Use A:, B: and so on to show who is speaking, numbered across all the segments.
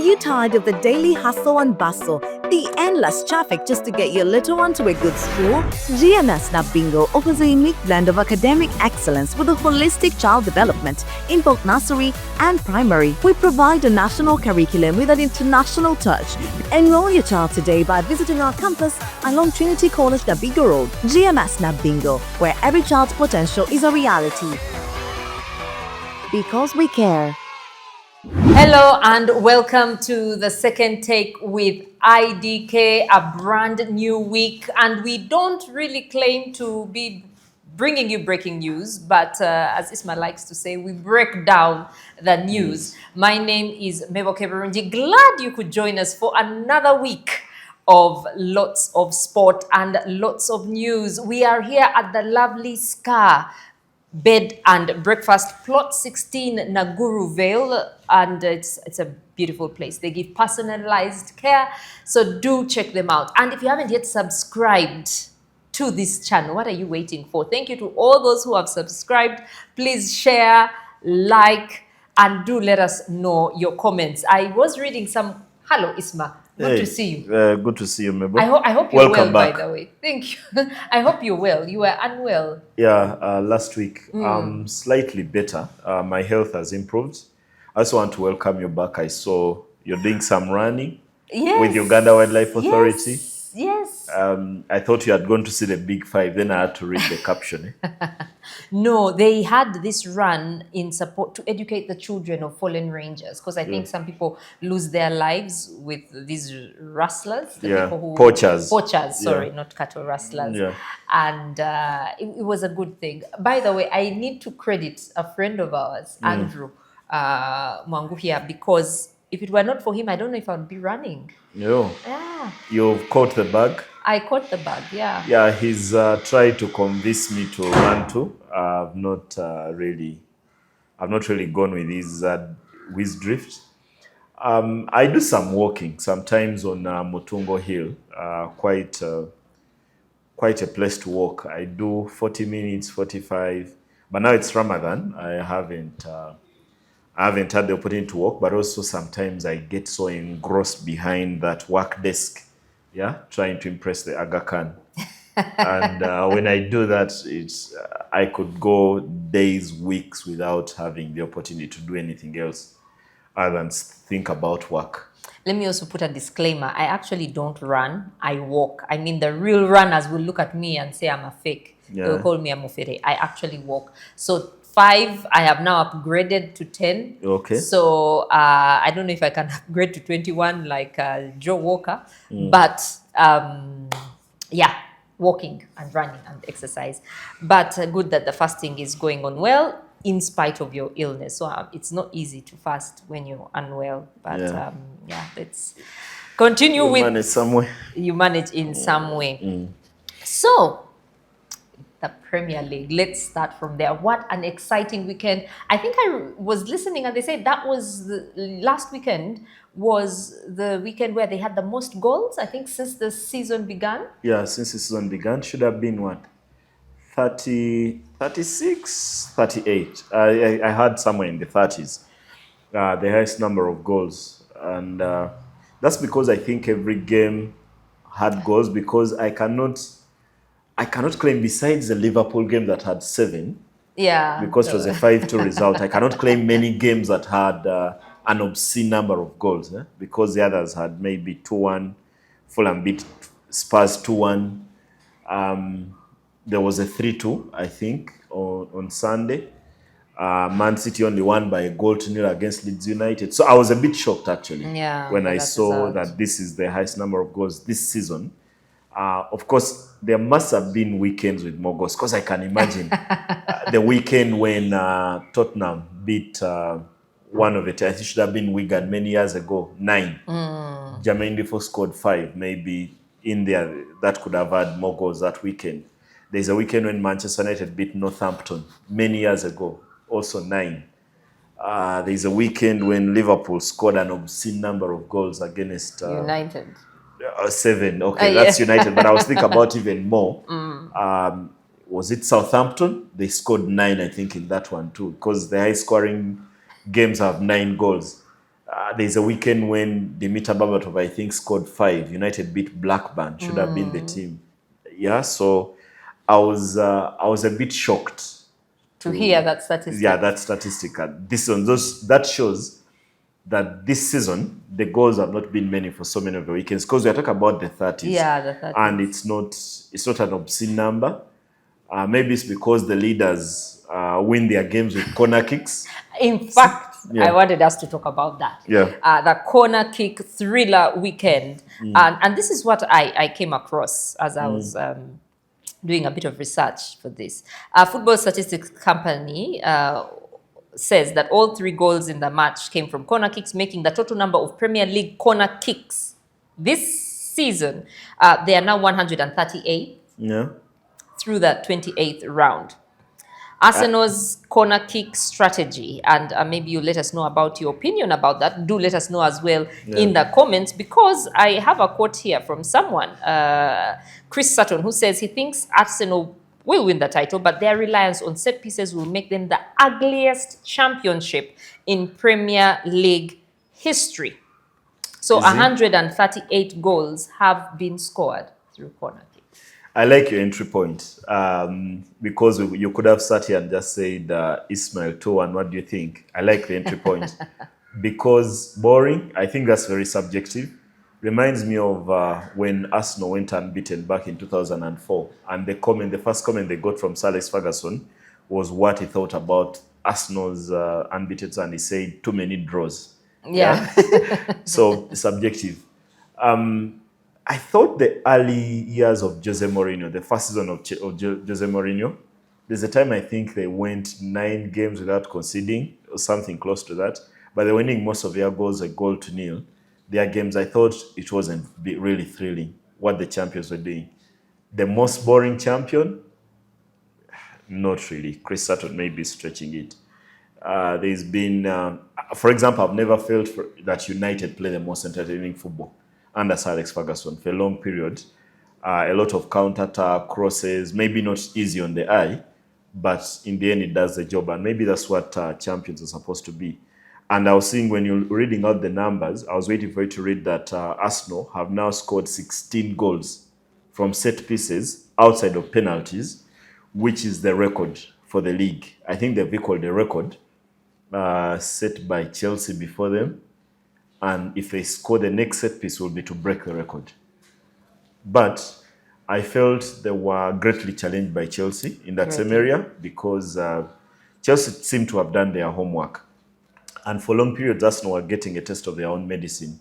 A: you tired of the daily hustle and bustle, the endless traffic just to get your little one to a good school? GMS Snap Bingo offers a unique blend of academic excellence with a holistic child development in both nursery and primary. We provide a national curriculum with an international touch. Enroll your child today by visiting our campus along Trinity College, Dabigo Road. GMS Snap Bingo, where every child's potential is a reality. Because we care.
B: Hello and welcome to the Second Take with IDK, a brand new week. And we don't really claim to be bringing you breaking news, but as Ismail likes to say, we break down the news. My name is Mebo Keberunji. Glad you could join us for another week of lots of sport and lots of news. We are here at the lovely Scar Bed and Breakfast, Plot 16, Naguru Vale, and it's a beautiful place. They give personalized care, so do check them out. And if you haven't yet subscribed to this channel, what are you waiting for? Thank you to all those who have subscribed. Please share, like, and do let us know your comments. I was reading some. Hello, Isma. Good to see you.
C: Good to see you, Mebo.
B: I hope you're
C: Welcome
B: well,
C: back.
B: by the way. Thank you. I hope you're well. You were unwell.
C: Yeah, last week, slightly better. My health has improved. I also want to welcome you back. I saw you're doing some running with Uganda Wildlife Authority.
B: Yes.
C: I thought you had gone to see the Big Five, then I had to read the caption.
B: No, they had this run in support to educate the children of fallen rangers, because I think some people lose their lives with these rustlers. The people who,
C: poachers.
B: Sorry, not cattle rustlers.
C: Yeah.
B: And it was a good thing. By the way, I need to credit a friend of ours, Andrew Mwangu here, because if it were not for him, I don't know if I would be running.
C: No.
B: Yeah.
C: You've caught the bug?
B: I caught the bug, yeah.
C: Yeah, he's tried to convince me to run too. I've not really gone with his drift. I do some walking sometimes on Mutungo Hill, quite a place to walk. I do 40 minutes, 45, but now it's Ramadan. I haven't had the opportunity to walk, but also sometimes I get so engrossed behind that work desk, trying to impress the Aga Khan. And when I do that, I could go days, weeks without having the opportunity to do anything else other than think about work.
B: Let me also put a disclaimer. I actually don't run, I walk. I mean, the real runners will look at me and say I'm a fake.
C: Yeah.
B: They'll call me a mufere. I actually walk. So 5, I have now upgraded to 10.
C: Okay.
B: So I don't know if I can upgrade to 21 like Joe Walker. But walking and running and exercise. But good that the fasting is going on well in spite of your illness. So it's not easy to fast when you're unwell. But let's continue with...
C: manage some way.
B: You manage in some way. So, the Premier League. Let's start from there. What an exciting weekend. I think I was listening and they said that was last weekend was the weekend where they had the most goals, I think, since the season began.
C: Yeah, since the season began. Should have been what? 30, 36, 38. I had somewhere in the 30s. The highest number of goals. And that's because I think every game had goals, because I cannot claim, besides the Liverpool game that had 7, because it was a 5-2 result, I cannot claim many games that had an obscene number of goals, because the others had maybe 2-1, Fulham beat Spurs 2-1. There was a 3-2, I think, on Sunday. Man City only won by 1-0 against Leeds United. So I was a bit shocked, actually, when I saw that this is the highest number of goals this season. Of course, there must have been weekends with more goals, because I can imagine the weekend when Tottenham beat one of it. I think it should have been Wigan many years ago, 9. Jermaine Defoe scored 5. Maybe in there that could have had more goals that weekend. There's a weekend when Manchester United beat Northampton many years ago, also 9. There's a weekend when Liverpool scored an obscene number of goals against
B: United.
C: 7. Okay, that's United. But I was thinking about even more. Was it Southampton? They scored 9, I think, in that one too, because the high-scoring games have 9 goals. There's a weekend when Dimitar Berbatov, I think, scored 5. United beat Blackburn. Should have been the team. Yeah, so I was a bit shocked
B: to hear that statistic.
C: Yeah, that statistic. That shows that this season the goals have not been many for so many of the weekends, because we are talking about the 30s.
B: Yeah, the 30s.
C: And it's not an obscene number. Maybe it's because the leaders win their games with corner kicks.
B: In fact, I wanted us to talk about that.
C: Yeah.
B: The corner kick thriller weekend. And this is what I came across as I was doing a bit of research for this. Football Statistics Company says that all 3 goals in the match came from corner kicks, making the total number of Premier League corner kicks this season. They are now 138 through the 28th round. Arsenal's corner kick strategy, and maybe you let us know about your opinion about that. Do let us know as well in the comments, because I have a quote here from someone, Chris Sutton, who says he thinks Arsenal will win the title, but their reliance on set pieces will make them the ugliest championship in Premier League history. So 138 goals have been scored through corner kicks.
C: I like your entry point, because you could have sat here and just said, Ismail, 2-1, what do you think? I like the entry point. Because boring, I think that's very subjective. Reminds me of when Arsenal went unbeaten back in 2004. And the first comment they got from Sir Alex Ferguson was what he thought about Arsenal's unbeaten, and he said, too many draws.
B: Yeah.
C: So, subjective. I thought the early years of Jose Mourinho, the first season of Jose Mourinho, there's a time I think they went 9 games without conceding, or something close to that. But they were winning most of their goals 1-0. Their games, I thought it wasn't really thrilling what the champions were doing. The most boring champion? Not really. Chris Sutton may be stretching it. There's been, for example, I've never felt that United play the most entertaining football under Sir Alex Ferguson for a long period. A lot of counter-attack, crosses, maybe not easy on the eye, but in the end it does the job. And maybe that's what champions are supposed to be. And I was seeing, when you're reading out the numbers, I was waiting for you to read that Arsenal have now scored 16 goals from set pieces outside of penalties, which is the record for the league. I think they've equaled the record set by Chelsea before them. And if they score, the next set piece will be to break the record. But I felt they were greatly challenged by Chelsea in that same area, because Chelsea seemed to have done their homework. And for long periods, Arsenal were getting a taste of their own medicine.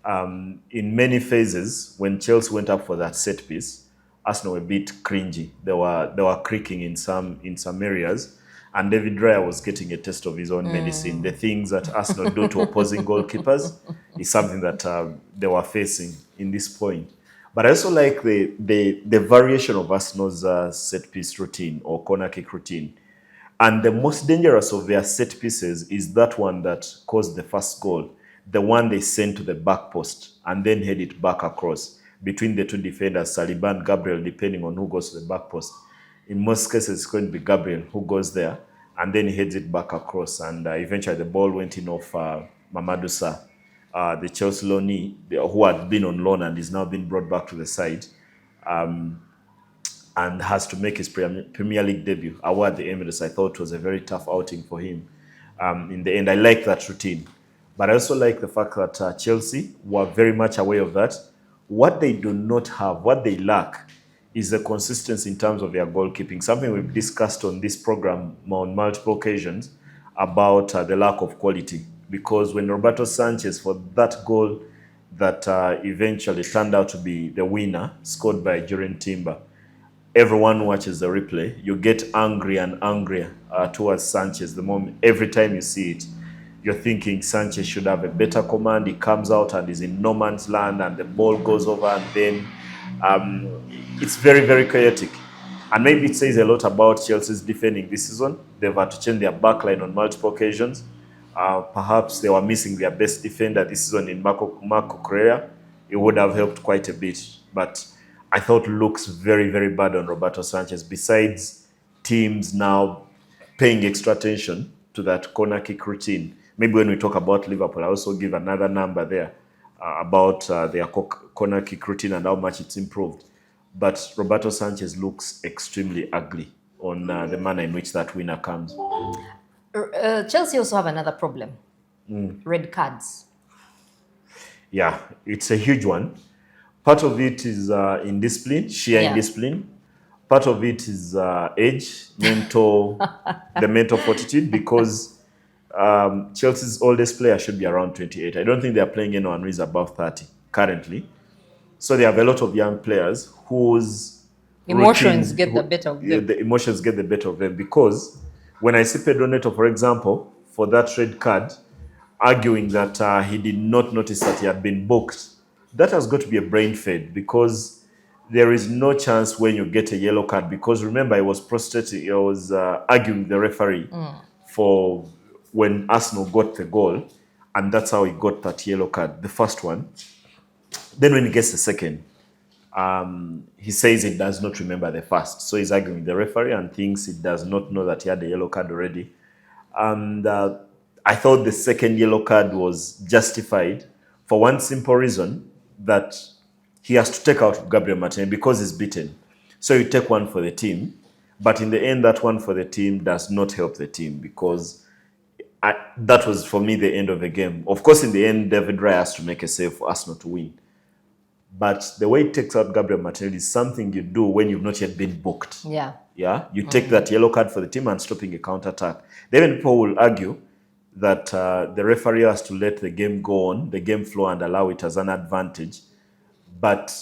C: In many phases, when Chelsea went up for that set piece, Arsenal were a bit cringy. They were creaking in some areas. And David Raya was getting a taste of his own medicine. The things that Arsenal do to opposing goalkeepers is something that they were facing in this point. But I also like the variation of Arsenal's set piece routine or corner kick routine. And the most dangerous of their set pieces is that one that caused the first goal, the one they send to the back post and then head it back across between the 2 defenders, Saliba and Gabriel, depending on who goes to the back post. In most cases, it's going to be Gabriel who goes there, and then he heads it back across. And eventually the ball went in off Mamadou Sarr, the Chelsea loanee, who had been on loan and is now being brought back to the side, and has to make his Premier League debut. Away at the Emirates, I thought was a very tough outing for him. In the end, I like that routine. But I also like the fact that Chelsea were very much aware of that. What they do not have, what they lack, is the consistency in terms of their goalkeeping. Something we've discussed on this program on multiple occasions about the lack of quality. Because when Roberto Sanchez, for that goal that eventually turned out to be the winner, scored by Jurgen Timber, everyone watches the replay. You get angry and angrier towards Sanchez the moment. Every time you see it, you're thinking Sanchez should have a better command. He comes out and is in no man's land, and the ball goes over, and then it's very, very chaotic. And maybe it says a lot about Chelsea's defending this season. They've had to change their backline on multiple occasions. Perhaps they were missing their best defender this season in Marco Correa. It would have helped quite a bit. But I thought looks very, very bad on Roberto Sanchez, besides teams now paying extra attention to that corner kick routine. maybe when we talk about Liverpool, I also give another number there about their corner kick routine and how much it's improved. But Roberto Sanchez looks extremely ugly on the manner in which that winner comes.
B: Chelsea also have another problem. Red cards.
C: Yeah, it's a huge one. Part of it is indiscipline, sheer indiscipline. Part of it is age, the mental fortitude, because Chelsea's oldest player should be around 28. I don't think they are playing anyone who is above 30 currently. So they have a lot of young players whose
B: emotions get the better of them.
C: The emotions get the better of them, because when I see Pedro Neto, for example, for that red card, arguing that he did not notice that he had been booked, that has got to be a brain fade, because there is no chance when you get a yellow card, because remember, he was prostrating, he was arguing the referee for when Arsenal got the goal, and that's how he got that yellow card, the first one. Then when he gets the second, he says he does not remember the first. So he's arguing the referee and thinks he does not know that he had a yellow card already. And I thought the second yellow card was justified for one simple reason, that he has to take out Gabriel Martinelli because he's beaten. So you take one for the team, but in the end, that one for the team does not help the team, because that was, for me, the end of the game. Of course, in the end, David Raya has to make a save for Arsenal to win. But the way it takes out Gabriel Martinelli is something you do when you've not yet been booked.
B: Yeah.
C: Yeah. You take that yellow card for the team and stopping a counter-attack. Then people will argue that the referee has to let the game go on, the game flow, and allow it as an advantage. But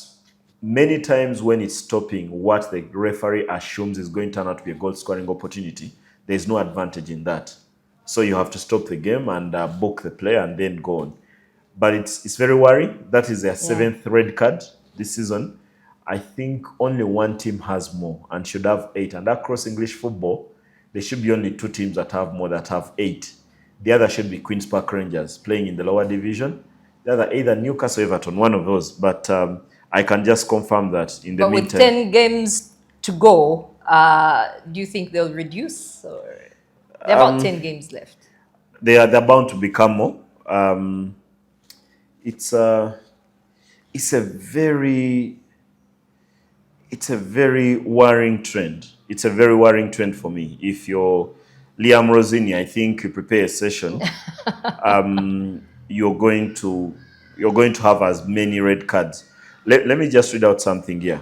C: many times when it's stopping what the referee assumes is going to turn out to be a goal-scoring opportunity, there's no advantage in that. So you have to stop the game and book the player and then go on. But it's very worrying. That is their seventh red card this season. I think only one team has more and should have 8. And across English football, there should be only 2 teams that have more, that have 8. The other should be Queen's Park Rangers playing in the lower division. The other either Newcastle or Everton, one of those. But I can just confirm that in the meantime.
B: But with 10 games to go, do you think they'll reduce? Or there are about 10 games left.
C: They're bound to become more. It's a very worrying trend. It's a very worrying trend for me. If you're Liam Rosini, I think you prepare a session. You're going to have as many red cards. Let me just read out something here.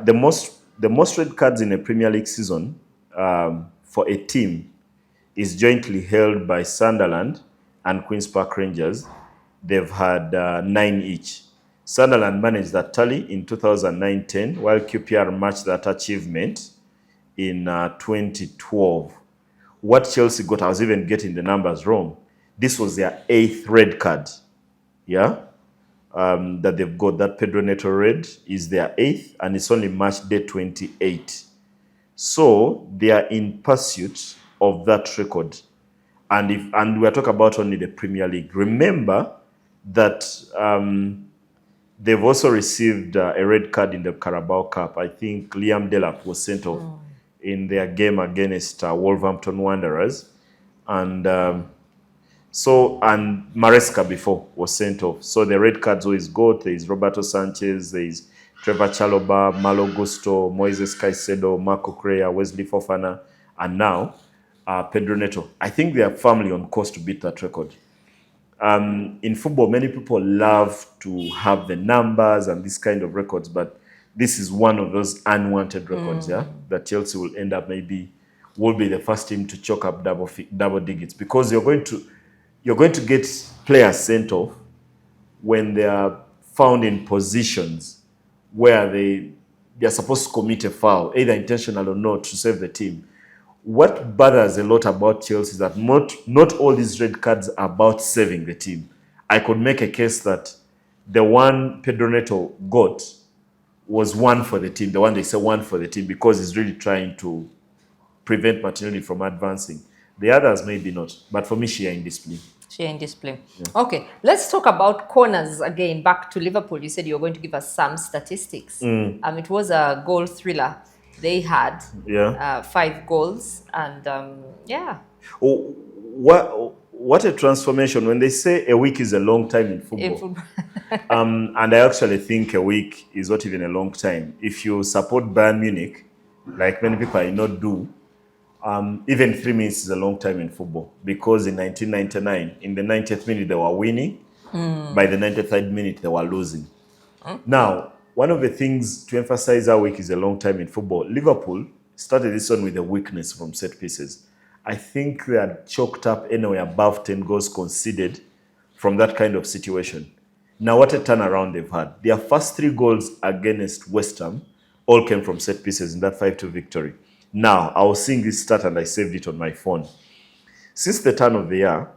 C: The most red cards in a Premier League season for a team is jointly held by Sunderland and Queen's Park Rangers. They've had 9 each. Sunderland managed that tally in 2009-10, while QPR matched that achievement in 2012. What Chelsea got, I was even getting the numbers wrong. This was their 8th red card. Yeah? That they've got. That Pedro Neto red is their 8th, and it's only match day 28. So they are in pursuit of that record. And we're talking about only the Premier League. Remember that they've also received a red card in the Carabao Cup. I think Liam Delap was sent off in their game against Wolverhampton Wanderers. And Maresca before was sent off. So the red cards always got. There is Roberto Sanchez, there is Trevor Chalobah, Malo Gusto, Moises Caicedo, Marco Correa, Wesley Fofana, and now Pedro Neto. I think they are firmly on course to beat that record. In football, many people love to have the numbers and this kind of records, but this is one of those unwanted records, that Chelsea will end up will be the first team to chalk up double digits, because you're going to get players sent off when they are found in positions where they're supposed to commit a foul, either intentional or not, to save the team. What bothers a lot about Chelsea is that not all these red cards are about saving the team. I could make a case that the one Pedro Neto got was one for the team, the one they say one for the team, because he's really trying to prevent Martinelli from advancing. The others maybe not, but for me, sheer indiscipline.
B: Sheer indiscipline. Yeah. Okay, let's talk about corners again. Back to Liverpool. You said you were going to give us some statistics. It was a goal thriller. They had 5 goals, and
C: What what a transformation. When they say a week is a long time in football. And I actually think a week is not even a long time. If you support Bayern Munich, like many people I know do, even 3 minutes is a long time in football. Because in 1999, in the 90th minute, they were winning. By the 93rd minute, they were losing. Now, one of the things to emphasize how week is a long time in football, Liverpool started this one with a weakness from set pieces. I think they had choked up anywhere above 10 goals conceded from that kind of situation. Now, what a turnaround they've had. Their first 3 goals against West Ham all came from set pieces in that 5-2 victory. Now, I was seeing this stat and I saved it on my phone. Since the turn of the year,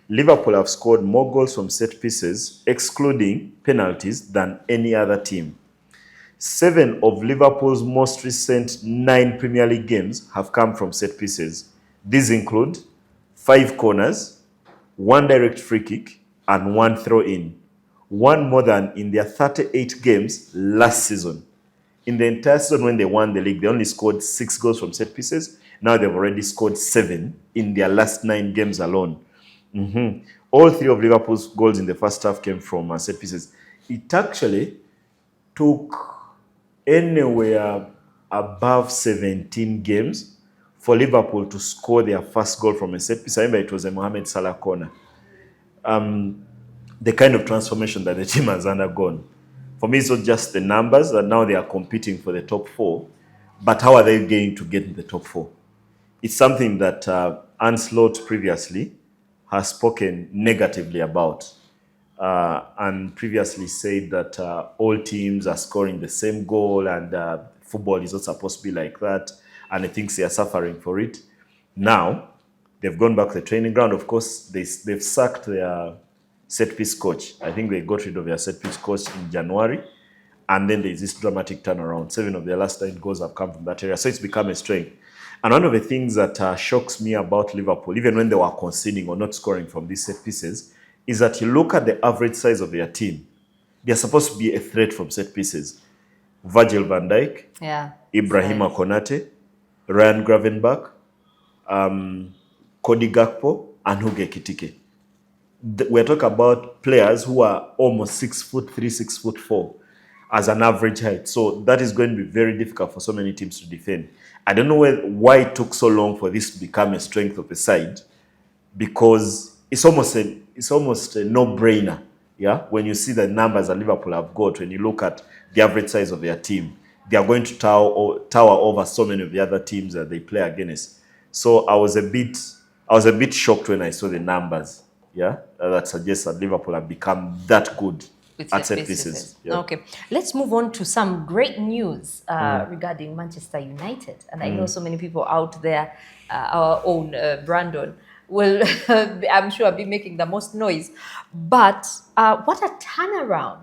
C: Liverpool have scored more goals from set pieces, excluding penalties, than any other team. 7 of Liverpool's most recent 9 Premier League games have come from set pieces. These include 5 corners, 1 direct free kick, and 1 throw-in. 1 more than in their 38 games last season. In the entire season when they won the league, they only scored 6 goals from set pieces. Now they've already scored 7 in their last 9 games alone. All 3 of Liverpool's goals in the first half came from set pieces. It actually took anywhere above 17 games for Liverpool to score their first goal from a set piece. I remember it was a Mohamed Salah corner. The kind of transformation that the team has undergone. For me, it's not just the numbers that now they are competing for the top 4, but how are they going to get in the top 4? It's something that Anslot previously has spoken negatively about, and previously said that all teams are scoring the same goal and football is not supposed to be like that, and he thinks they are suffering for it. Now, they've gone back to the training ground. Of course, they've sacked their set-piece coach. I think they got rid of their set-piece coach in January, and then there's this dramatic turnaround. 7 of their last 9 goals have come from that area, so it's become a strength. And one of the things that shocks me about Liverpool, even when they were conceding or not scoring from these set pieces, is that you look at the average size of their team. They're supposed to be a threat from set pieces. Virgil van Dijk, Ibrahima Konate, Ryan Gravenberch, Cody Gakpo, and Hugo Ekitike. We're talking about players who are almost 6'3", 6'4" as an average height. So that is going to be very difficult for so many teams to defend. I don't know why it took so long for this to become a strength of a side, because it's almost a no-brainer. Yeah, when you see the numbers that Liverpool have got, when you look at the average size of their team, they are going to tower over so many of the other teams that they play against. So I was a bit shocked when I saw the numbers. Yeah, that suggests that Liverpool have become that good at set pieces. Yeah.
B: Okay, let's move on to some great news regarding Manchester United. And I know so many people out there, our own Brandon, will, I'm sure, be making the most noise. But what a turnaround.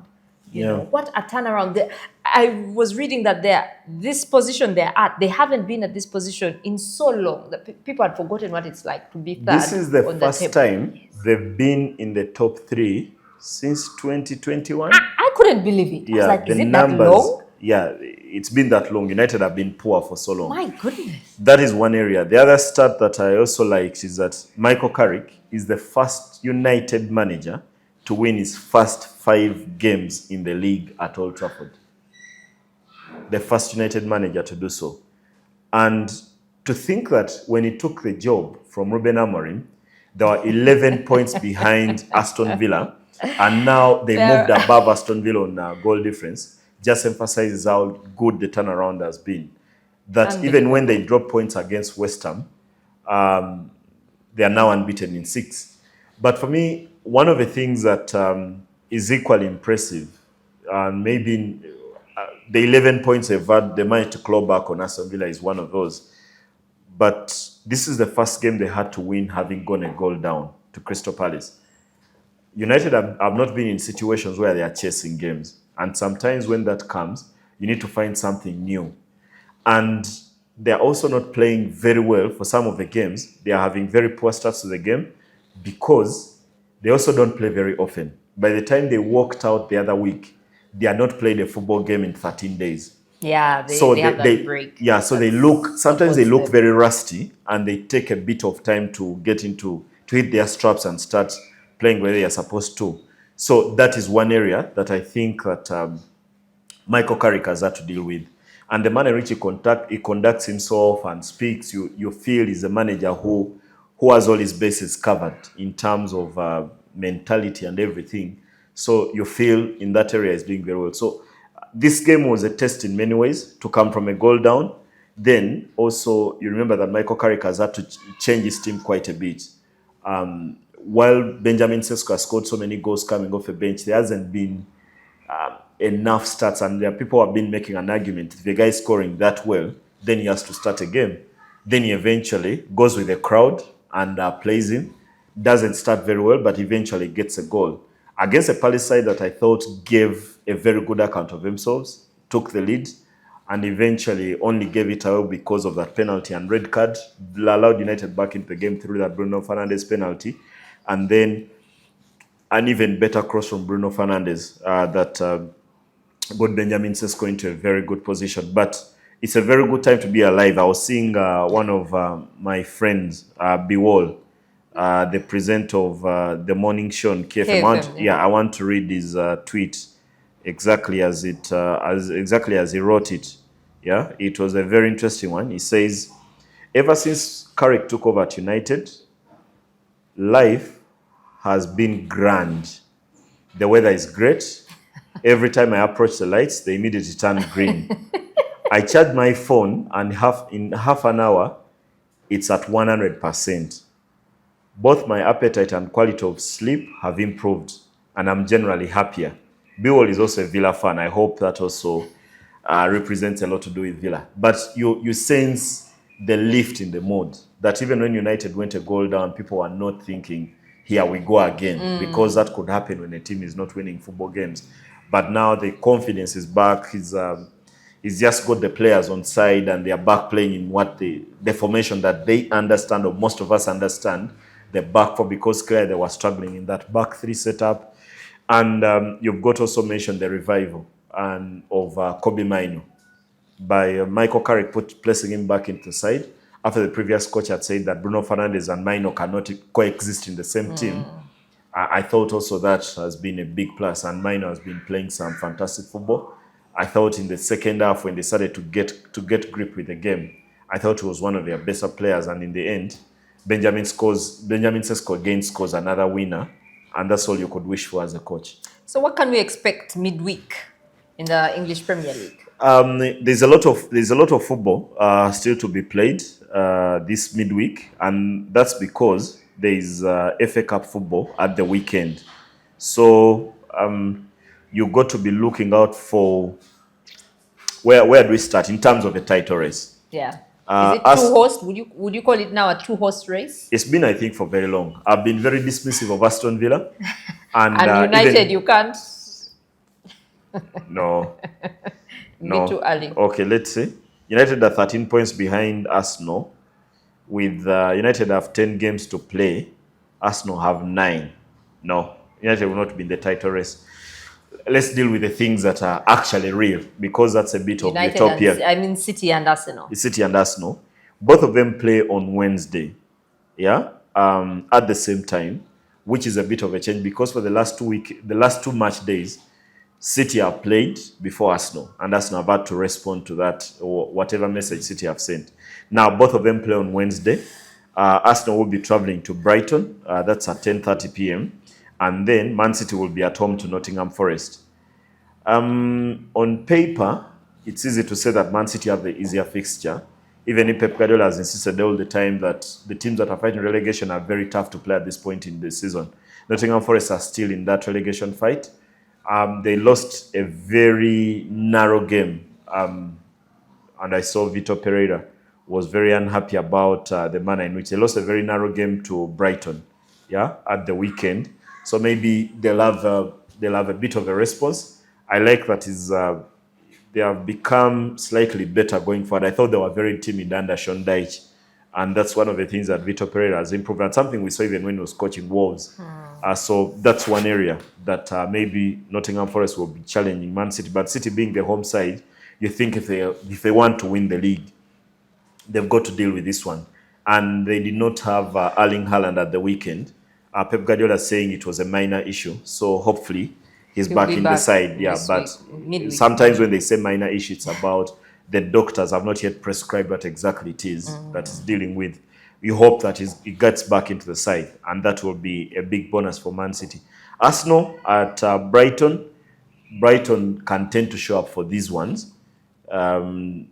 B: You know, what a turnaround. I was reading that this position they're at, they haven't been at this position in so long that people had forgotten what it's like to be third.
C: This is the first time they've been in the top 3 since 2021.
B: I couldn't believe it.
C: Yeah,
B: I was like,
C: the
B: is it
C: numbers,
B: that long?
C: Yeah, it's been that long. United have been poor for so long.
B: My goodness.
C: That is one area. The other stat that I also liked is that Michael Carrick is the first United manager to win his first 5 games in the league at Old Trafford. The first United manager to do so. And to think that when he took the job from Ruben Amorim, there were 11 points behind Aston Villa, and now they moved above Aston Villa on goal difference, just emphasizes how good the turnaround has been. That even when they drop points against West Ham, they are now unbeaten in 6. But for me, one of the things that is equally impressive, and maybe the 11 points they've had, they managed to claw back on Aston Villa, is one of those. But this is the first game they had to win, having gone a goal down to Crystal Palace. United have not been in situations where they are chasing games. And sometimes when that comes, you need to find something new. And they're also not playing very well for some of the games. They are having very poor starts to the game because they also don't play very often. By the time they walked out the other week, they had not played a football game in 13 days.
B: Yeah, they have that break.
C: Yeah, so sometimes they look very rusty, and they take a bit of time to get into hit their straps and start playing where they are supposed to. So that is one area that I think that Michael Carrick has had to deal with. And the manner in which he conducts himself and speaks, you feel is a manager who has all his bases covered in terms of mentality and everything. So you feel in that area is doing very well. So this game was a test in many ways to come from a goal down. Then also you remember that Michael Carrick has had to change his team quite a bit. While Benjamin Sesko has scored so many goals coming off a bench, there hasn't been enough stats, and there are people who have been making an argument. If the guy is scoring that well, then he has to start a game. Then he eventually goes with the crowd and plays him. Doesn't start very well, but eventually gets a goal. Against a Palace side that I thought gave a very good account of themselves, took the lead, and eventually only gave it away because of that penalty and red card, allowed United back into the game through that Bruno Fernandes penalty, and then an even better cross from Bruno Fernandes that got Benjamin Sesko into a very good position. But it's a very good time to be alive. I was seeing one of my friends, Biwol, the presenter of the morning show on KFM. I want to read his tweet exactly as he wrote it. Yeah, it was a very interesting one. He says, ever since Carrick took over at United, life has been grand. The weather is great. Every time I approach the lights, they immediately turn green. I charge my phone, and in half an hour, it's at 100%. Both my appetite and quality of sleep have improved, and I'm generally happier. Biwol is also a Villa fan. I hope that also represents a lot to do with Villa. But you sense the lift in the mood, that even when United went a goal down, people were not thinking, here we go again, because that could happen when a team is not winning football games. But now the confidence is back. He's just got the players on side, and they are back playing in what the formation that they understand, or most of us understand, the back four, because clearly they were struggling in that back three setup. And you've got also mentioned the revival of Kobe Maino by Michael Carrick placing him back into the side after the previous coach had said that Bruno Fernandes and Maino cannot coexist in the same team. I thought also that has been a big plus, and Maino has been playing some fantastic football. I thought in the second half, when they started to get grip with the game, I thought he was one of their better players, and in the end, Benjamin Sesko again scores another winner, and that's all you could wish for as a coach.
B: So what can we expect midweek in the English Premier League?
C: There's a lot of football still to be played this midweek, and that's because there is FA Cup football at the weekend. So you've got to be looking out for where do we start in terms of a title race?
B: Yeah. Is it two-horse? Would you call it now a two-horse race?
C: It's been, I think, for very long. I've been very dismissive of Aston Villa. And
B: United, you can't?
C: No.
B: No. Too early.
C: Okay, let's see. United are 13 points behind Arsenal. With United have 10 games to play. Arsenal have 9. No, United will not be in the title race. Let's deal with the things that are actually real, because that's a bit of utopia.
B: City and Arsenal.
C: City and Arsenal. Both of them play on Wednesday. Yeah? At the same time, which is a bit of a change, because for the last 2 match days, City have played before Arsenal, and Arsenal have had to respond to that, or whatever message City have sent. Now, both of them play on Wednesday. Arsenal will be traveling to Brighton. That's at 10:30 p.m. And then Man City will be at home to Nottingham Forest. On paper, it's easy to say that Man City have the easier fixture. Even if Pep Guardiola has insisted all the time that the teams that are fighting relegation are very tough to play at this point in the season. Nottingham Forest are still in that relegation fight. They lost a very narrow game. And I saw Vitor Pereira was very unhappy about the manner in which they lost a very narrow game to Brighton, at the weekend. So maybe they'll have a bit of a response. I like that they have become slightly better going forward. I thought they were very timid under Sean Dyche, and that's one of the things that Vitor Pereira has improved, and something we saw even when he was coaching Wolves. So that's one area that maybe Nottingham Forest will be challenging Man City. But City being the home side, you think if they want to win the league, they've got to deal with this one. and they did not have Erling Haaland at the weekend. Pep Guardiola saying it was a minor issue, so hopefully he's
B: He'll
C: back
B: be
C: in
B: back
C: the side. Yeah,
B: this
C: but
B: week, midweek.
C: sometimes when they say minor issue, it's about the doctors have not yet prescribed what exactly it is that is dealing with. We hope that he gets back into the side, and that will be a big bonus for Man City. Arsenal at Brighton. Brighton can tend to show up for these ones. One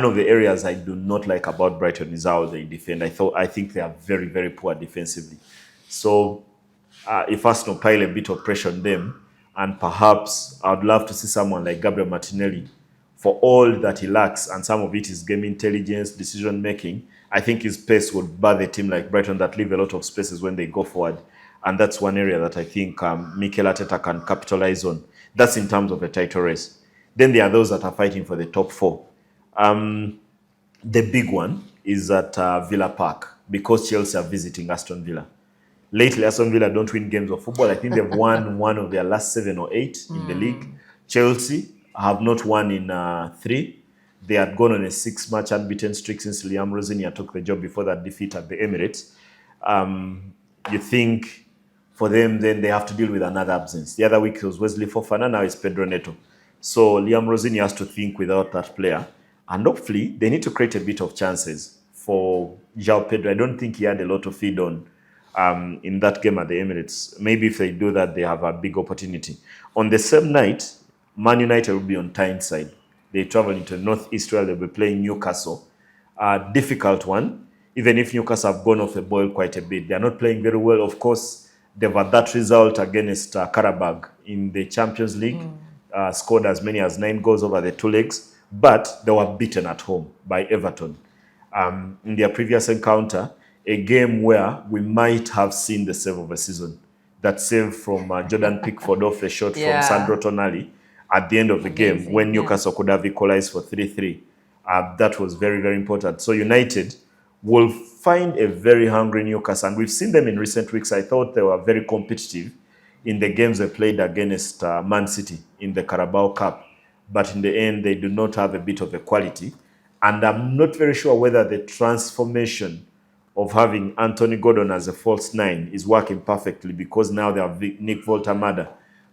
C: of the areas I do not like about Brighton is how they defend. I think they are very, very poor defensively. So if Arsenal pile a bit of pressure on them, and perhaps I'd love to see someone like Gabriel Martinelli, for all that he lacks, and some of it is game intelligence, decision making, I think his pace would bar a team like Brighton that leave a lot of spaces when they go forward. And that's one area that I think Mikel Arteta can capitalize on. That's in terms of a title race. Then there are those that are fighting for the top 4. The big one is at Villa Park, because Chelsea are visiting Aston Villa. Lately, Aston Villa don't win games of football. I think they've won one of their last 7 or 8 in the league. Chelsea have not won in 3. They had gone on a 6-match unbeaten streak since Liam Rosinia took the job before that defeat at the Emirates. You think for them, then they have to deal with another absence. The other week it was Wesley Fofana, now it's Pedro Neto. So Liam Rosinia has to think without that player. And hopefully, they need to create a bit of chances for João Pedro. I don't think he had a lot to feed on in that game at the Emirates. Maybe if they do that, they have a big opportunity. On the same night, Man United will be on Tyneside. They travel into Northeast where they'll be playing Newcastle. Difficult one, even if Newcastle have gone off the boil quite a bit. They're not playing very well. Of course, they've had that result against Karabag in the Champions League. Scored as many as 9 goals over the 2 legs, but they were beaten at home by Everton. In their previous encounter, a game where we might have seen the save of the season. That save from Jordan Pickford off the shot from Sandro Tonali at the end of the game when Newcastle could have equalized for 3-3. That was very, very important. So United will find a very hungry Newcastle, and we've seen them in recent weeks. I thought they were very competitive in the games they played against Man City in the Carabao Cup. But in the end, they do not have a bit of a quality. And I'm not very sure whether the transformation of having Anthony Gordon as a false 9 is working perfectly, because now they have Nick Voltamada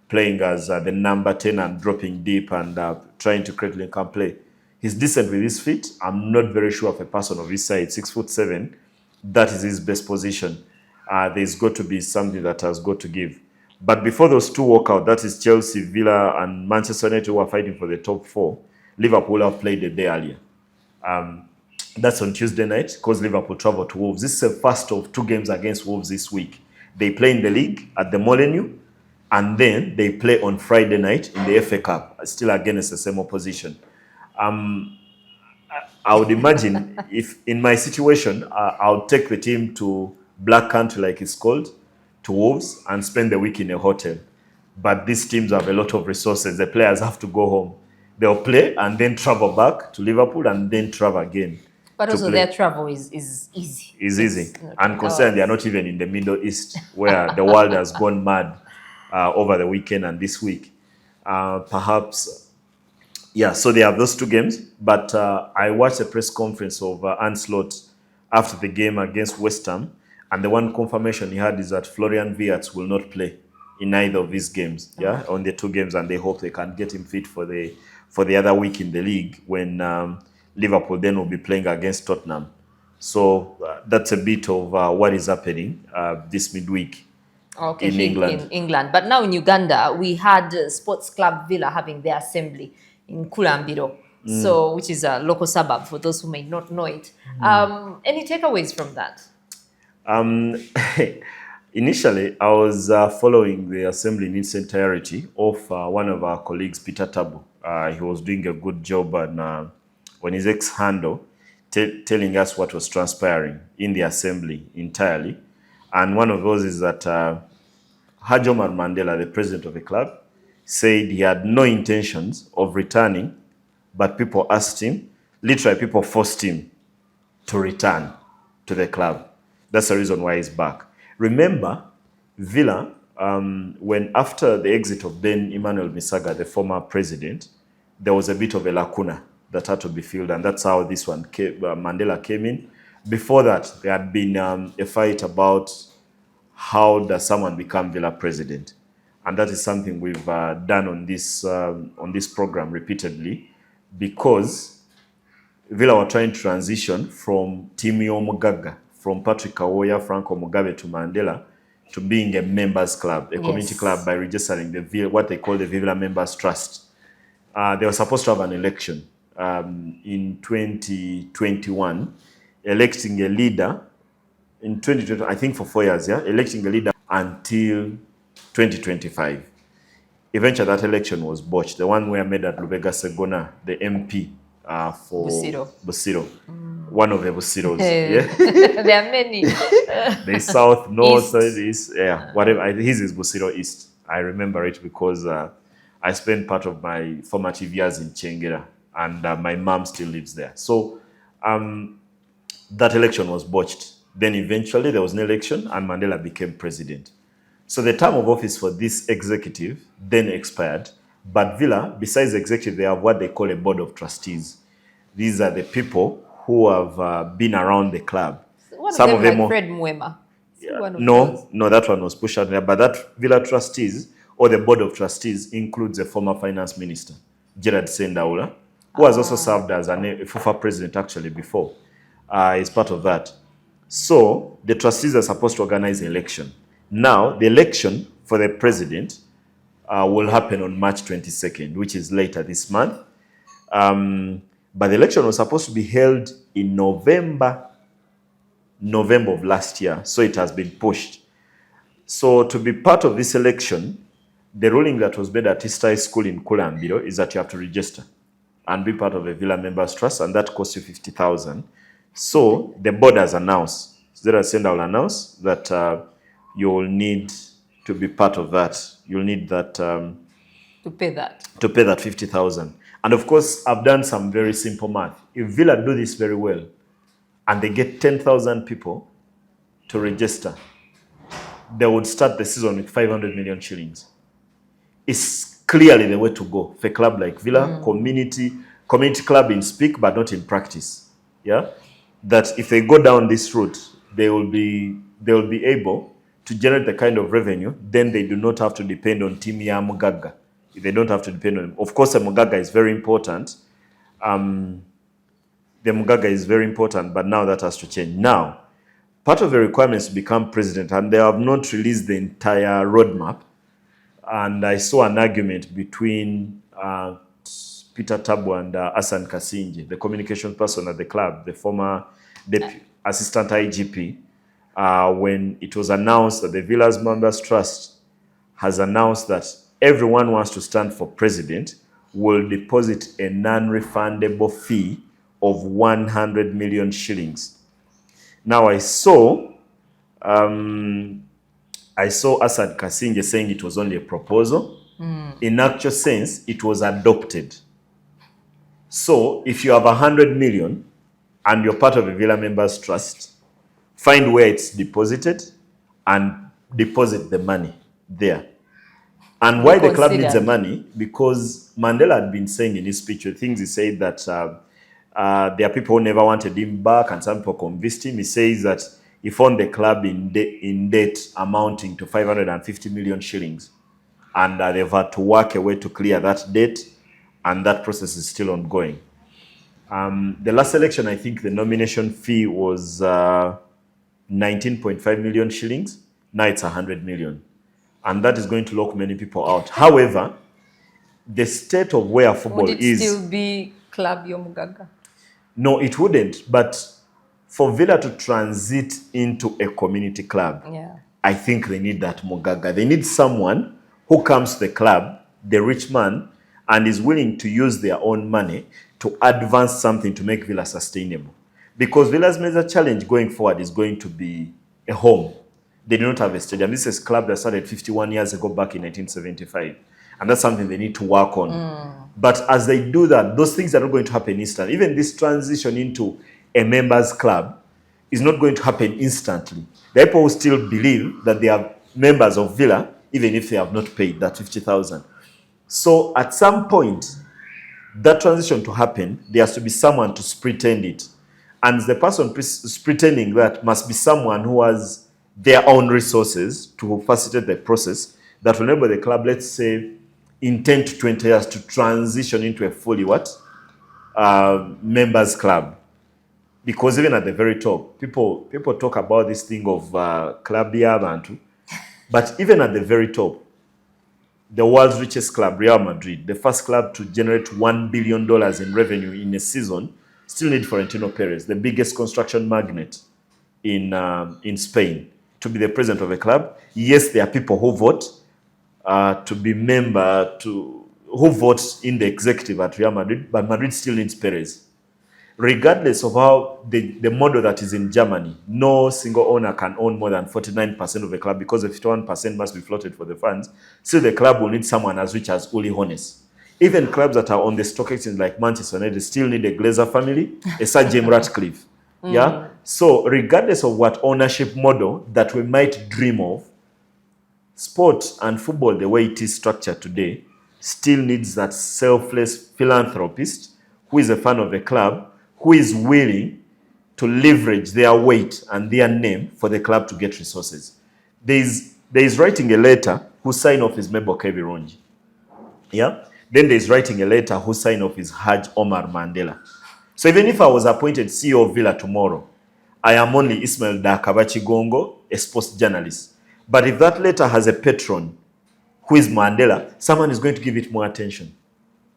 C: playing as the number 10 and dropping deep and trying to create link-up play. He's decent with his feet. I'm not very sure of a person of his size, 6'7". That is his best position. There's got to be something that has got to give. But before those two walk out, that is Chelsea, Villa, and Manchester United, who are fighting for the top 4. Liverpool have played a day earlier. That's on Tuesday night, because Liverpool travel to Wolves. This is the first of 2 games against Wolves this week. They play in the league at the Molineux, and then they play on Friday night in the FA Cup, still against the same opposition. I would imagine if in my situation, I would take the team to Black Country, like it's called, to Wolves, and spend the week in a hotel. But these teams have a lot of resources. The players have to go home. They'll play and then travel back to Liverpool and then travel again.
B: But also their travel is easy.
C: It's easy. And concerned, they are not even in the Middle East, where the world has gone mad over the weekend and this week. Perhaps, yeah, so they have those 2 games. But I watched a press conference of Anslot after the game against West Ham. And the one confirmation he had is that Florian Wirtz will not play in either of these games, on the 2 games. And they hope they can get him fit for the other week in the league when Liverpool then will be playing against Tottenham. So that's a bit of what is happening this midweek in England.
B: But now in Uganda, we had Sports Club Villa having their assembly in Kulambiro, so which is a local suburb for those who may not know it. Any takeaways from that?
C: Initially, I was following the assembly in its entirety of one of our colleagues, Peter Tabu. He was doing a good job on his X-handle, telling us what was transpiring in the assembly entirely. And one of those is that Hajomar Mandela, the president of the club, said he had no intentions of returning, but people asked him, literally people forced him to return to the club. That's the reason why he's back. Remember, Villa, when after the exit of then Emmanuel Misaga, the former president, there was a bit of a lacuna that had to be filled, and that's how this one came, Mandela came in. Before that, there had been a fight about how does someone become Villa president, and that is something we've done on this program repeatedly, because Villa were trying to transition from Timio Mugaga, from Patrick Awoya, Franco Mugabe to Mandela, to being a members club, a community club, by registering what they call the Villa Members Trust. They were supposed to have an election in 2021, electing a leader in 2020, I think for 4 years, electing a leader until 2025. Eventually, that election was botched. The one where made at Lubega Segona, the MP for Busiro. One of the Busiros.
B: There are many.
C: The south, north, east, whatever. His is Busiro East. I remember it because I spent part of my formative years in Chengera, and my mom still lives there. So that election was botched. Then eventually there was an election and Mandela became president. So the term of office for this executive then expired. But Villa, besides the executive, they have what they call a board of trustees. These are the people who have been around the club.
B: Some of them like Fred Mwema.
C: No, that one was pushed out there. But that Villa trustees, or the board of trustees, includes a former finance minister, Gerard Sendaula, who has also served as a FUFA president actually before. Is part of that. So the trustees are supposed to organize an election. Now, the election for the president will happen on March 22nd, which is later this month. But the election was supposed to be held in November of last year, so it has been pushed. So to be part of this election, the ruling that was made at East High School in Kulambiro is that you have to register and be part of a Villa Members Trust, and that costs you 50,000. So the board has announced, Zera Senda will announce that you will need to be part of that. You'll need that
B: to pay that
C: 50,000. And of course, I've done some very simple math. If Villa do this very well, and they get 10,000 people to register, they would start the season with 500 million shillings. It's clearly the way to go for a club like Villa, community club in speak, but not in practice. Yeah. That if they go down this route, they will be able to generate the kind of revenue, then they do not have to depend on Timia Mugaga. They don't have to depend on him. Of course, the Mugaga is very important. But now that has to change. Now, part of the requirements to become president, and they have not released the entire roadmap, and I saw an argument between Peter Tabu and Hassan Kasinje, the communication person at the club, the former assistant IGP, when it was announced that the Villas Members Trust has announced that everyone wants to stand for president will deposit a non-refundable fee of 100 million shillings. Now I saw Hassan Kasinje saying it was only a proposal. In actual sense, it was adopted. So if you have 100 million and you're part of a Villa Members Trust, find where it's deposited and deposit the money there. And why the club needs the money? Because Mandela had been saying in his speech, things he said that there are people who never wanted him back and some people convinced him. He says that he found the club in debt amounting to 550 million shillings. And they've had to work a way to clear that debt, and that process is still ongoing. The last election, I think the nomination fee was 19.5 million shillings. Now it's 100 million. And that is going to lock many people out. However, the state of where football is...
B: Would it still be Club Yomugaga?
C: No, it wouldn't. But for Villa to transit into a community club, I think they need that Mugaga. They need someone who comes to the club, the rich man, and is willing to use their own money to advance something to make Villa sustainable. Because Villa's major challenge going forward is going to be a home. They do not have a stadium. This is a club that started 51 years ago back in 1975. And that's something they need to work on. But as they do that, those things are not going to happen instantly. Even this transition into a members club is not going to happen instantly. The people will still believe that they are members of Villa, even if they have not paid that 50,000. So at some point, that transition to happen, there has to be someone to pretend it. And the person pretending that must be someone who has their own resources to facilitate the process that will enable the club, let's say, in 10 to 20 years to transition into a fully members club. Because even at the very top, people talk about this thing of club Bantu, but even at the very top, the world's richest club, Real Madrid, the first club to generate $1 billion in revenue in a season, still need Florentino Perez, the biggest construction magnate in Spain, to be the president of a club. Yes, there are people who vote to be who vote in the executive at Real Madrid, but Madrid still needs Perez. Regardless of how the model that is in Germany, no single owner can own more than 49% of the club because the 51% must be floated for the funds. Still, the club will need someone as rich as Uli Hones. Even clubs that are on the stock exchange like Manchester United still need a Glazer family, a Sir Jim Ratcliffe. Yeah. So regardless of what ownership model that we might dream of, sport and football, the way it is structured today, still needs that selfless philanthropist who is a fan of the club, who is willing to leverage their weight and their name for the club to get resources. There is writing a letter who sign off is Mebo Kevironji. Yeah? Then there's writing a letter who sign off is Haj Omar Mandela. So even if I was appointed CEO of Villa tomorrow, I am only Ismail Dhakaba Kigongo, a sports journalist. But if that letter has a patron who is Mandela, someone is going to give it more attention.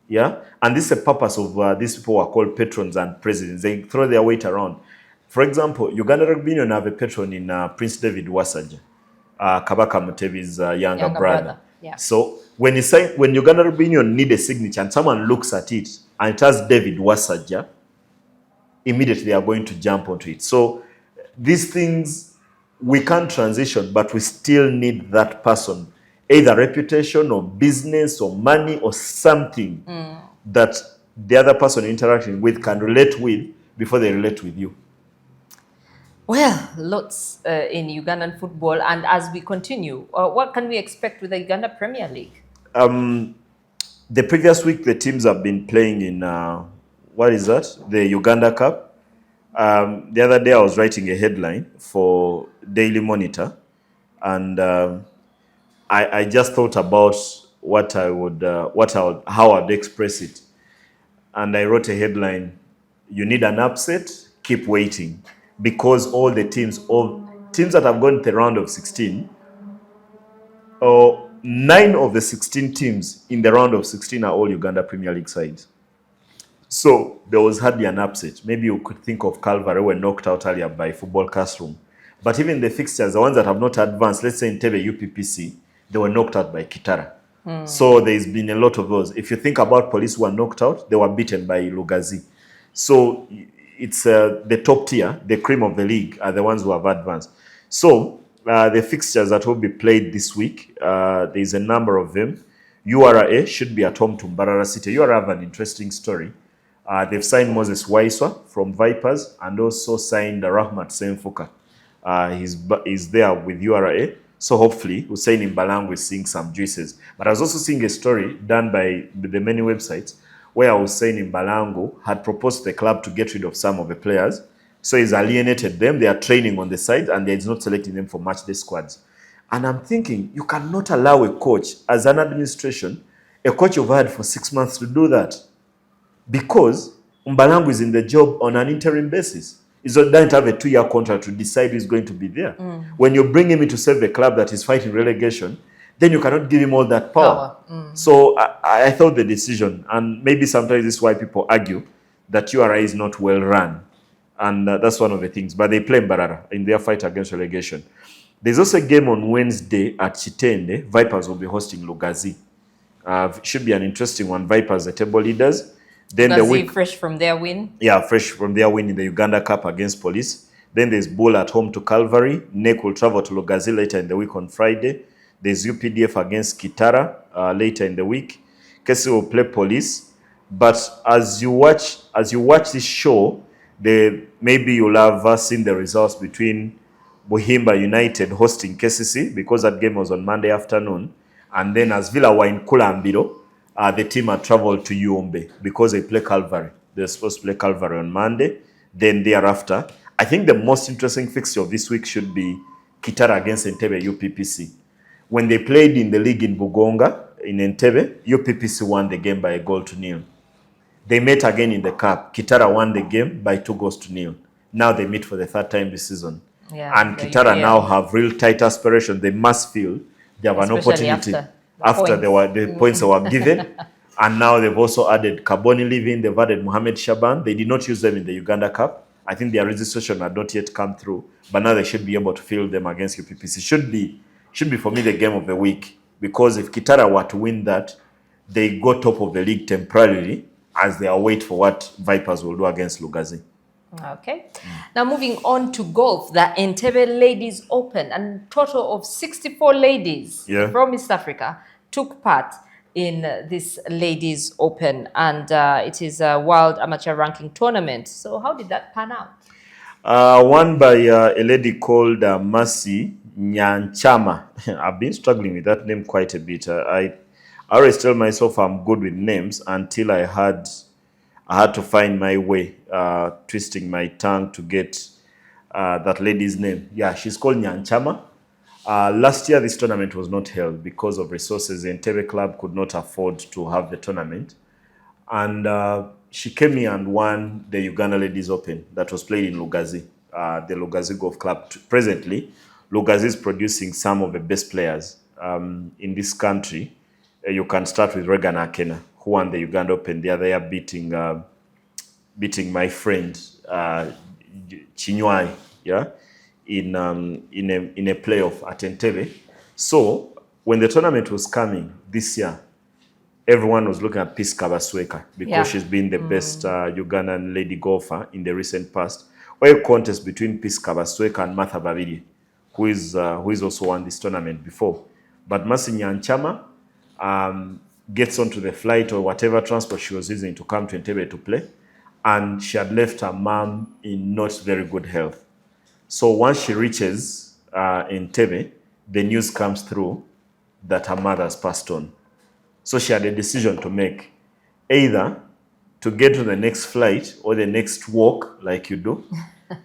C: Yeah, and this is the purpose of these people who are called patrons and presidents. They throw their weight around. For example, Uganda Rugby Union have a patron in Prince David Wasaja, Kabaka Mutebi's younger brother.
B: Yeah.
C: So when Uganda Rugby Union need a signature and someone looks at it and it has David Wasaja, immediately they are going to jump onto it. So these things we can't transition, but we still need that person. Either reputation or business or money or something that the other person interacting with can relate with before they relate with you.
B: Well, lots in Ugandan football. And as we continue, what can we expect with the Uganda Premier League?
C: The previous week, the teams have been playing in, the Uganda Cup. The other day, I was writing a headline for Daily Monitor, and I just thought about how I'd express it. And I wrote a headline, you need an upset, keep waiting. Because all the teams that have gone to the round of 16, 9 of the 16 teams in the round of 16 are all Uganda Premier League sides. So there was hardly an upset. Maybe you could think of Calvary, who were knocked out earlier by Football Classroom. But even the fixtures, the ones that have not advanced, let's say in Tebe UPPC, they were knocked out by Kitara. So there's been a lot of those. If you think about Police who were knocked out, they were beaten by Lugazi. So it's the top tier, the cream of the league, are the ones who have advanced. So the fixtures that will be played this week, there's a number of them. URA should be at home to Mbarara City. URA have an interesting story. They've signed Moses Waiswa from Vipers and also signed Rahmat Senfuka. He's there with URA. So hopefully Hussein Mbalango is seeing some juices. But I was also seeing a story done by the many websites where Hussein Mbalango had proposed to the club to get rid of some of the players. So he's alienated them. They are training on the side and he's not selecting them for matchday squads. And I'm thinking, you cannot allow a coach, as an administration, a coach you've had for 6 months to do that. Because Mbalango is in the job on an interim basis. He doesn't have a 2-year contract to decide who's going to be there. When you bring him in to save a club that is fighting relegation, then you cannot give him all that power. So I thought the decision, and maybe sometimes this is why people argue that URA is not well run. And that's one of the things. But they play Mbarara in their fight against relegation. There's also a game on Wednesday at Chitende. Vipers will be hosting Lugazi. Should be an interesting one. Vipers, the table leaders. Then the week,
B: fresh from their win?
C: Yeah, fresh from their win in the Uganda Cup against Police. Then there's Bull at home to Calvary. NEC will travel to Lugazi later in the week on Friday. There's UPDF against Kitara later in the week. Kesi will play Police. But as you watch this show, maybe you'll have seen the results between Buhimba United hosting KCC, because that game was on Monday afternoon. And then as Villa were in Kulambiro, the team had traveled to Uombe because they play Calvary. They're supposed to play Calvary on Monday. Then thereafter, I think the most interesting fixture of this week should be Kitara against Entebbe UPPC. When they played in the league in Bugonga, in Entebbe, UPPC won the game by 1-0. They met again in the cup. Kitara won the game by 2-0. Now they meet for the third time this season.
B: Yeah,
C: and Kitara now have real tight aspirations. They must feel they have
B: Especially
C: an opportunity
B: after
C: the points that were given. And now they've also added Kaboni leaving, they've added Mohamed Shaban. They did not use them in the Uganda Cup. I think their registration had not yet come through, but now they should be able to field them against UPPC. Should be for me the game of the week, because if Kitara were to win that, they go top of the league temporarily as they await for what Vipers will do against Lugazi.
B: Okay. Now moving on to golf, the Entebbe Ladies Open, and total of 64 ladies from East Africa took part in this Ladies Open, and it is a World Amateur Ranking Tournament. So how did that pan out?
C: Won by a lady called Mercy Nyanchama. I've been struggling with that name quite a bit. I always tell myself I'm good with names until I had to find my way, twisting my tongue to get that lady's name. Yeah, she's called Nyanchama. Last year, this tournament was not held because of resources. The Entebbe club could not afford to have the tournament. And she came here and won the Uganda Ladies Open that was played in Lugazi, the Lugazi Golf Club. Presently, Lugazi is producing some of the best players in this country. You can start with Regan Akena, who won the Uganda Open. The other year beating my friend Chinwai, in a playoff at Entebbe. So when the tournament was coming this year, everyone was looking at Peace Kabasweka because she's been the best Ugandan lady golfer in the recent past. Or a contest between Peace Kabasweka and Martha Babiri, who is also won this tournament before. But Mercy Nyanchama gets onto the flight or whatever transport she was using to come to Entebbe to play, and she had left her mom in not very good health. So once she reaches Entebbe, the news comes through that her mother has passed on. So she had a decision to make, either to get to the next flight or the next walk, like you do,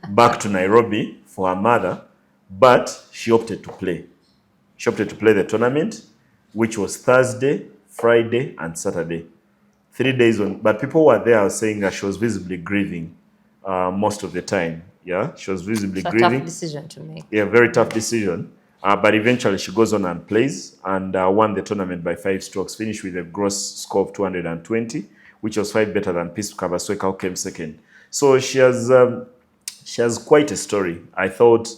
C: back to Nairobi for her mother, but she opted to play. She opted to play the tournament, which was Thursday, Friday, and Saturday. 3 days on, but people were there were saying that she was visibly grieving most of the time. Yeah, she was visibly grieving.
B: It's a tough decision to make.
C: Yeah, very tough decision. But eventually she goes on and plays and won the tournament by 5 strokes, finished with a gross score of 220, which was 5 better than Peace Kabasweka, who came second. So she has quite a story. I thought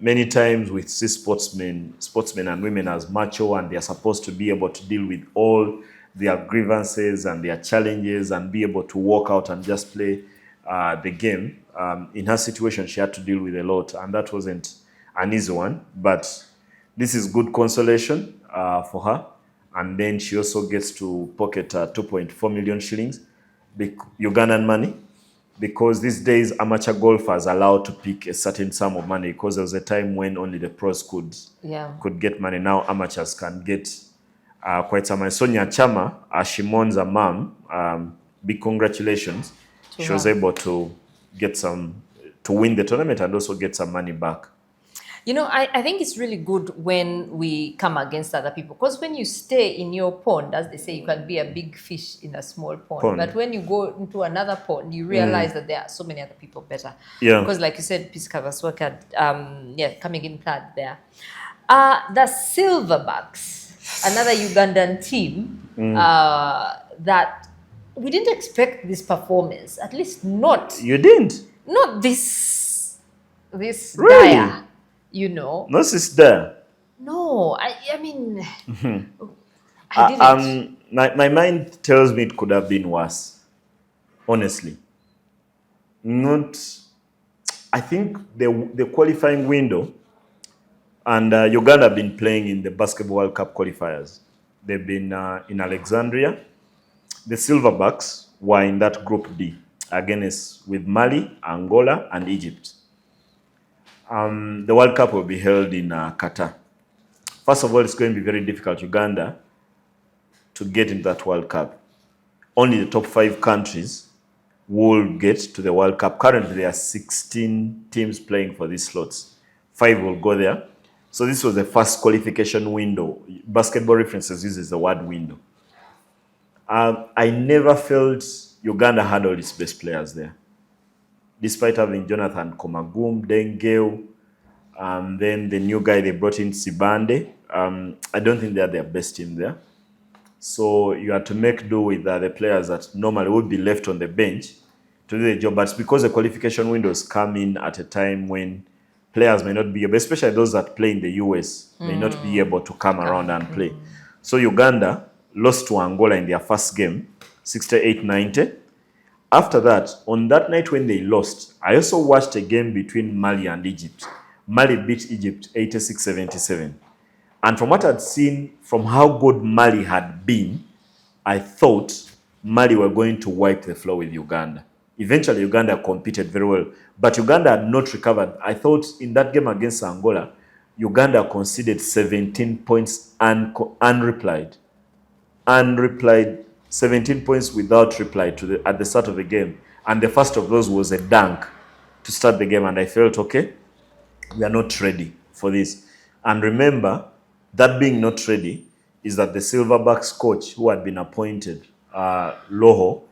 C: many times we see sportsmen and women as macho, and they are supposed to be able to deal with all their grievances and their challenges and be able to walk out and just play the game. In her situation, she had to deal with a lot, and that wasn't an easy one. But this is good consolation for her. And then she also gets to pocket 2.4 million shillings, Ugandan money, because these days amateur golfers are allowed to pick a certain sum of money, because there was a time when only the pros could get money. Now amateurs can get quite some money. Sonia Chama, she mourns her mom. Big congratulations. She was able to get to win the tournament and also get some money back.
B: You know, I think it's really good when we come against other people, because when you stay in your pond, as they say, you can be a big fish in a small pond. But when you go into another pond, you realize that there are so many other people better. Yeah. Because like you said, Peace Kabasweka, coming in third there. The Silverbacks, another Ugandan team that we didn't expect this performance, at least not.
C: You didn't?
B: Not this
C: really?
B: dire. You know,
C: no, it's there.
B: No, I mean, I didn't.
C: My mind tells me it could have been worse. Honestly, I think the qualifying window, and Uganda have been playing in the Basketball World Cup qualifiers. They've been in Alexandria. The Silverbacks were in that Group D against with Mali, Angola, and Egypt. The World Cup will be held in Qatar. First of all, it's going to be very difficult, Uganda, to get into that World Cup. Only the top 5 countries will get to the World Cup. Currently, there are 16 teams playing for these slots. 5 will go there. So this was the first qualification window. Basketball References uses the word window. I never felt Uganda had all its best players there. Despite having Jonathan Komagum, Dengeu, then the new guy they brought in, Sibande, I don't think they're their best team there. So you had to make do with the players that normally would be left on the bench to do the job. But because the qualification windows come in at a time when players may not be able, especially those that play in the US, may not be able to come around and play. So Uganda lost to Angola in their first game, 68-90. After that, on that night when they lost, I also watched a game between Mali and Egypt. Mali beat Egypt 86-77. And from what I'd seen, from how good Mali had been, I thought Mali were going to wipe the floor with Uganda. Eventually, Uganda competed very well, but Uganda had not recovered. I thought in that game against Angola, Uganda conceded 17 points unreplied. 17 points without reply at the start of the game. And the first of those was a dunk to start the game. And I felt, okay, we are not ready for this. And remember, that being not ready is that the Silverbacks coach who had been appointed, Loho,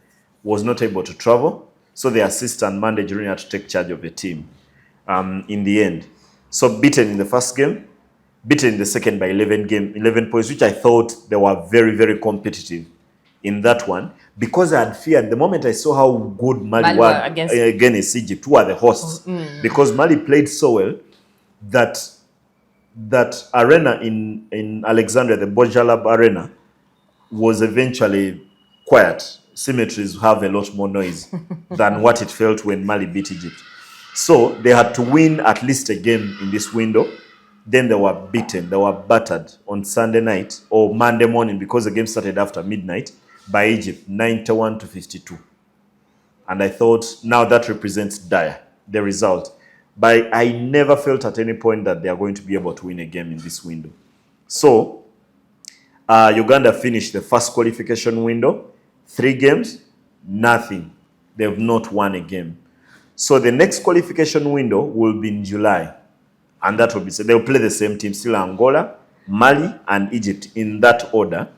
C: was not able to travel. So the assistant, Mande Junior, had to take charge of the team in the end. So beaten in the first game, beaten in the second by 11 points, which I thought they were very, very competitive in that one. Because I had feared, the moment I saw how good Mali were against Egypt, who are the hosts, because Mali played so well that arena in Alexandria, the Bojalab Arena, was eventually quiet. Cemeteries have a lot more noise than what it felt when Mali beat Egypt. So they had to win at least a game in this window. Then they were beaten, they were battered on Sunday night or Monday morning, because the game started after midnight, by Egypt, 91-52. And I thought, now that represents dire, the result. But I never felt at any point that they are going to be able to win a game in this window. So, Uganda finished the first qualification window, 3 games, nothing. They have not won a game. So the next qualification window will be in July. And that will be, so they'll play the same team, still Angola, Mali, and Egypt in that order.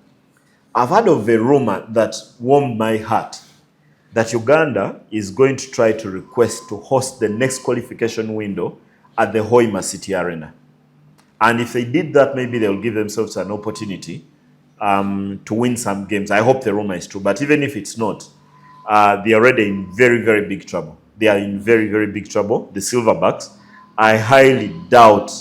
C: I've heard of a rumor that warmed my heart, that Uganda is going to try to request to host the next qualification window at the Hoima City Arena. And if they did that, maybe they'll give themselves an opportunity to win some games. I hope the rumor is true. But even if it's not, they are already in very, very big trouble. They are in very, very big trouble, the Silverbacks. I highly doubt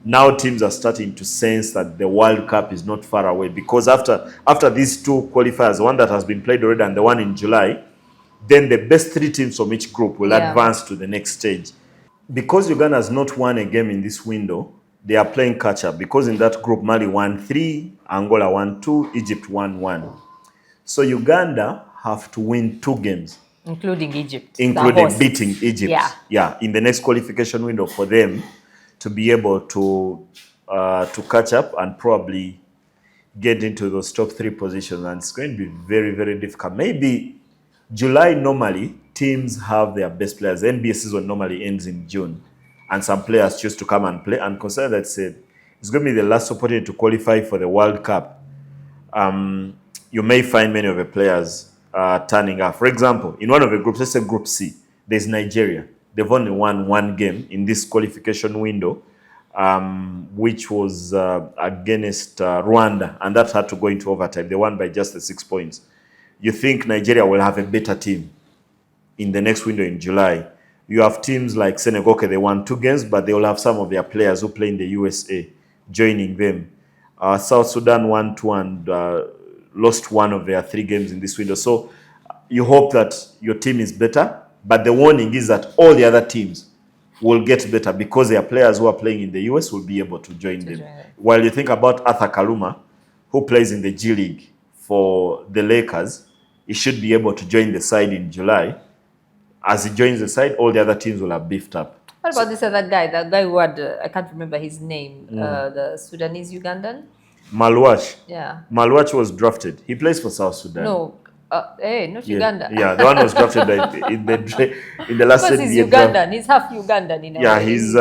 C: now teams are starting to sense that the World Cup is not far away, because after these 2 qualifiers, one that has been played already and the one in July, then the best 3 teams from each group will advance to the next stage. Because Uganda has not won a game in this window, they are playing catch-up, because in that group, Mali won 3, Angola won 2, Egypt won 1. So Uganda have to win 2 games.
B: Including Egypt.
C: Including beating Egypt.
B: Yeah,
C: in the next qualification window for them to be able to catch up and probably get into those top 3 positions. And it's going to be very, very difficult. Maybe July, normally, teams have their best players. The NBA season normally ends in June. And some players choose to come and play. And consider that it's going to be the last opportunity to qualify for the World Cup. You may find many of the players turning up. For example, in one of the groups, let's say Group C, there's Nigeria. They've only won 1 game in this qualification window, which was against Rwanda, and that had to go into overtime. They won by just the 6 points. You think Nigeria will have a better team in the next window in July? You have teams like Senegal, they won 2 games, but they will have some of their players who play in the USA joining them. South Sudan won 2 and lost 1 of their 3 games in this window. So you hope that your team is better, but the warning is that all the other teams will get better, because their players who are playing in the US will be able to join them. While you think about Arthur Kaluma, who plays in the G League for the Lakers, he should be able to join the side in July. As he joins the side, all the other teams will have beefed up.
B: What about this other guy? That guy who had, I can't remember his name, the Sudanese Ugandan?
C: Malwash.
B: Yeah.
C: Malwash was drafted. He plays for South Sudan.
B: No, Hey, not
C: Yeah,
B: Uganda.
C: yeah, the one was drafted in the last
B: Because he's
C: year draft.
B: Ugandan. He's half Ugandan in a
C: Yeah,
B: way.
C: he's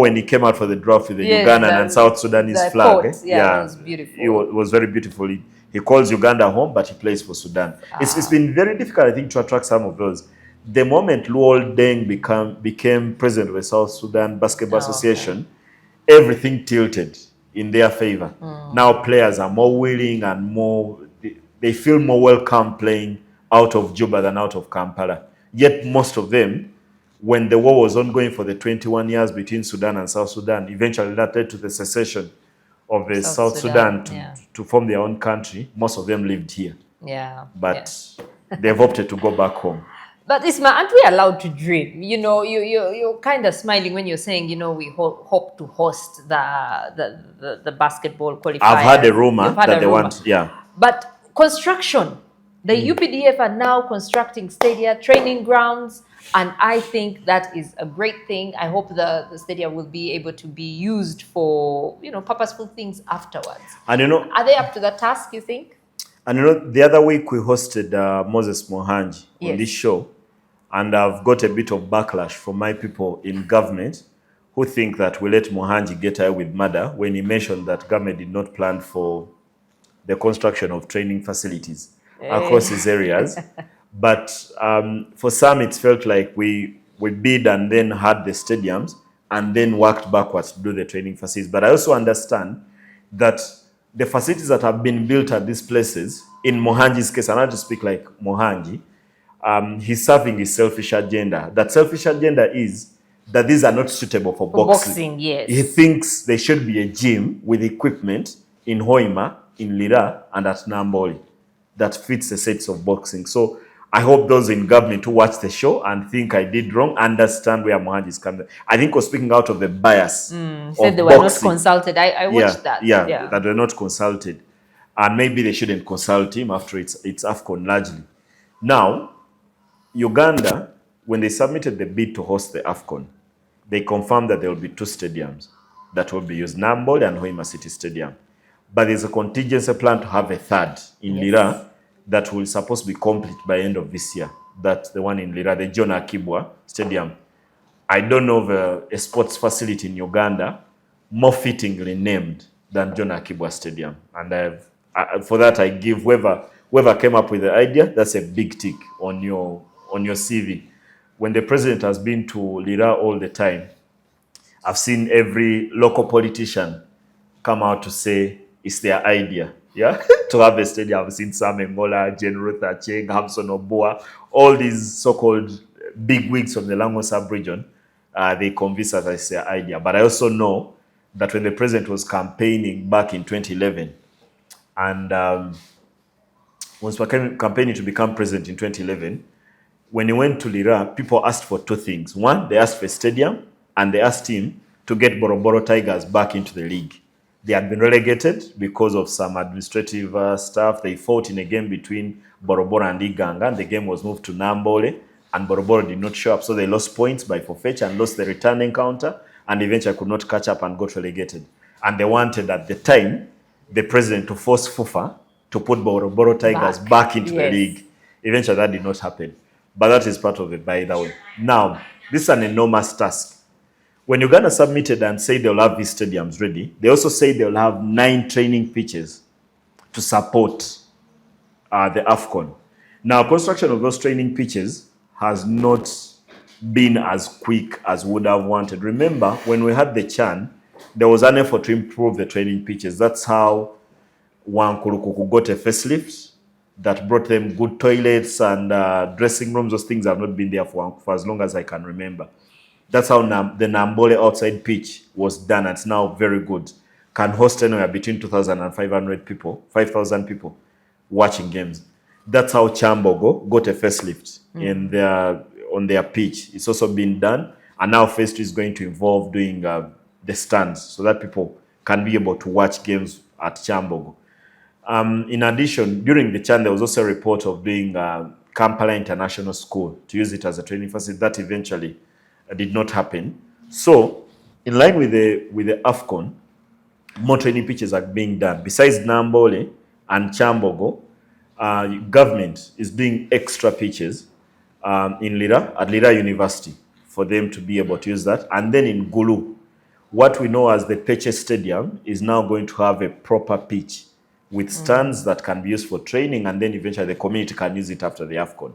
C: when he came out for the draft with the
B: Yes,
C: Ugandan and South Sudanese
B: the
C: flag.
B: coat. Yeah, that was beautiful.
C: It was very beautiful. He calls Uganda home, but he plays for Sudan. It's been very difficult, I think, to attract some of those. The moment Luol Deng became president of the South Sudan Basketball Association, everything tilted in their favor. Now players are more willing and they feel more welcome playing out of Juba than out of Kampala. Yet most of them, when the war was ongoing for the 21 years between Sudan and South Sudan, eventually that led to the secession of the South Sudan to form their own country. Most of them lived here.
B: Yeah.
C: But they've opted to go back home.
B: But Ismail, aren't we allowed to dream? You know, you're kind of smiling when you're saying, you know, we hope to host the basketball qualifiers.
C: I've heard a rumor that they want,
B: But construction, the UPDF are now constructing stadia, training grounds, and I think that is a great thing. I hope the stadia will be able to be used for, you know, purposeful things afterwards.
C: And you know,
B: are they up to the task, you think?
C: And you know, the other week we hosted Moses Mohanji on this show, and I've got a bit of backlash from my people in government who think that we let Mohanji get away with murder when he mentioned that government did not plan for the construction of training facilities across his areas. But for some, it felt like we bid and then had the stadiums and then worked backwards to do the training facilities. But I also understand that the facilities that have been built at these places, in Mohanji's case, and I just speak like Mohanji, he's serving his selfish agenda. That selfish agenda is that these are not suitable for boxing.
B: Yes.
C: He thinks there should be a gym with equipment in Hoima, in Lira, and at Namboli that fits the sets of boxing. So I hope those in government who watch the show and think I did wrong understand where Mohanji is coming. I think we're speaking out of the bias of
B: said they were
C: boxing.
B: not consulted. I watched that.
C: Yeah, that they're not consulted. And maybe they shouldn't consult him after it's AFCON largely. Now, Uganda, when they submitted the bid to host the AFCON, they confirmed that there will be 2 stadiums that will be used, Namboli and Hoima City Stadium. But there's a contingency plan to have a third in Lira that will supposed to be complete by end of this year. That's the one in Lira, the John Akibwa Stadium. I don't know of a sports facility in Uganda more fittingly named than John Akibwa Stadium. And for that, I give whoever came up with the idea, that's a big tick on your CV. When the president has been to Lira all the time, I've seen every local politician come out to say it's their idea, to have a stadium. I've seen Sam Engola, Jane Ruth Acheng, Hamson Obua, all these so-called big wigs from the Lango sub-region, they convince us it's their idea. But I also know that when the president was campaigning back in 2011, and was campaigning to become president in 2011, when he went to Lira, people asked for 2 things. One, they asked for a stadium, and they asked him to get Boroboro Tigers back into the league. They had been relegated because of some administrative stuff. They fought in a game between Boroboro and Iganga, and the game was moved to Nambole, and Boroboro did not show up, so they lost points by forfeit and lost the return encounter, and eventually could not catch up and got relegated. And they wanted, at the time, the president to force FUFA to put Boroboro Tigers back into the league. Eventually, that did not happen. But that is part of it, by the way. Now, this is an enormous task. When Uganda submitted and said they'll have these stadiums ready, they also said they'll have 9 training pitches to support the AFCON. Now, construction of those training pitches has not been as quick as would have wanted. Remember, when we had the CHAN, there was an effort to improve the training pitches. That's how Wankurukuku got a facelift that brought them good toilets and dressing rooms. Those things have not been there for as long as I can remember. That's how the Nambole outside pitch was done. It's now very good. Can host anywhere between 2,000 and 500 people, 5,000 people watching games. That's how Chambogo got a facelift on their pitch. It's also been done. And now phase 2 is going to involve doing the stands so that people can be able to watch games at Chambogo. In addition, during the CHAN, there was also a report of doing Kampala International School to use it as a training facility. That eventually did not happen. So, in line with the AFCON, more training pitches are being done. Besides Nambole and Chambogo, government is doing extra pitches in Lira, at Lira University, for them to be able to use that. And then in Gulu, what we know as the Peche Stadium is now going to have a proper pitch with stands that can be used for training, and then eventually the community can use it after the AFCON.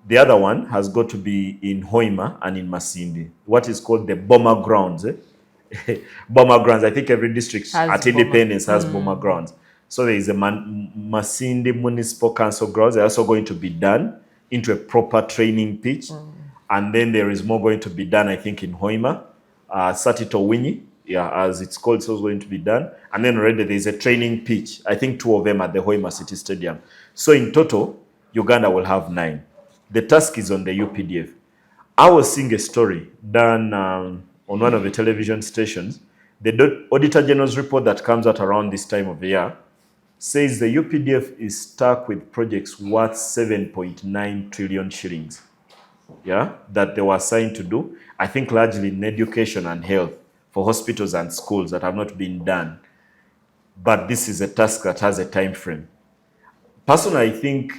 C: The other one has got to be in Hoima and in Masindi, what is called the Bomber Grounds. Bomber Grounds, I think every district at Independence has Bomber Grounds. So there is a Masindi Municipal Council grounds. They're also going to be done into a proper training pitch. And then there is more going to be done, I think, in Hoima. Satito Winnie, as it's called, it's also going to be done. And then already there's a training pitch. I think 2 of them at the Hoima City Stadium. So in total, Uganda will have 9. The task is on the UPDF. I was seeing a story done on one of the television stations. The Auditor General's report that comes out around this time of the year says the UPDF is stuck with projects worth 7.9 trillion shillings. That they were assigned to do, I think largely in education and health for hospitals and schools that have not been done. But this is a task that has a time frame. Personally, I think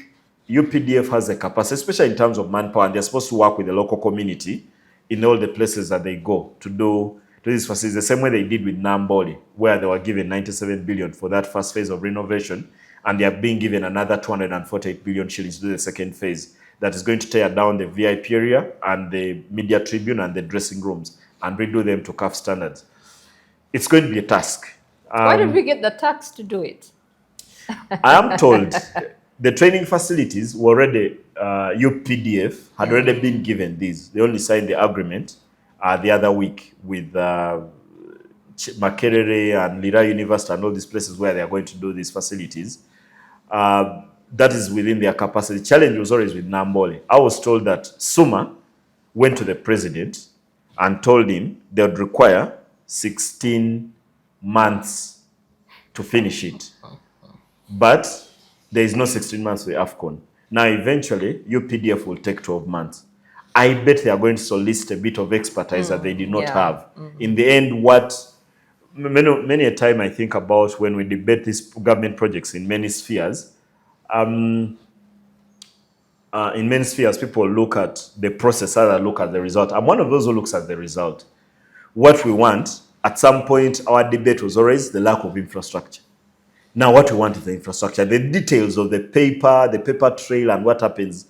C: UPDF has a capacity, especially in terms of manpower, and they're supposed to work with the local community in all the places that they go to do these facilities, the same way they did with Namboli, where they were given 97 billion for that first phase of renovation, and they are being given another 248 billion shillings to do the second phase. That is going to tear down the VIP area and the media tribune and the dressing rooms and redo them to CAF standards. It's going to be a task.
B: Why did we get the tax to do it?
C: I am told the training facilities were already, UPDF had already been given these. They only signed the agreement the other week with Makerere and Lira University and all these places where they are going to do these facilities. That is within their capacity. Challenge was always with Nambole. I was told that Suma went to the president and told him they would require 16 months to finish it. But there is no 16 months for the AFCON. Now, eventually, UPDF will take 12 months. I bet they are going to solicit a bit of expertise that they did not have. In the end, many a time I think about when we debate these government projects in many spheres, people look at the process, other look at the result. I'm one of those who looks at the result. What we want, at some point, our debate was always the lack of infrastructure. Now, what we want is the infrastructure. The details of the paper trail, and what happens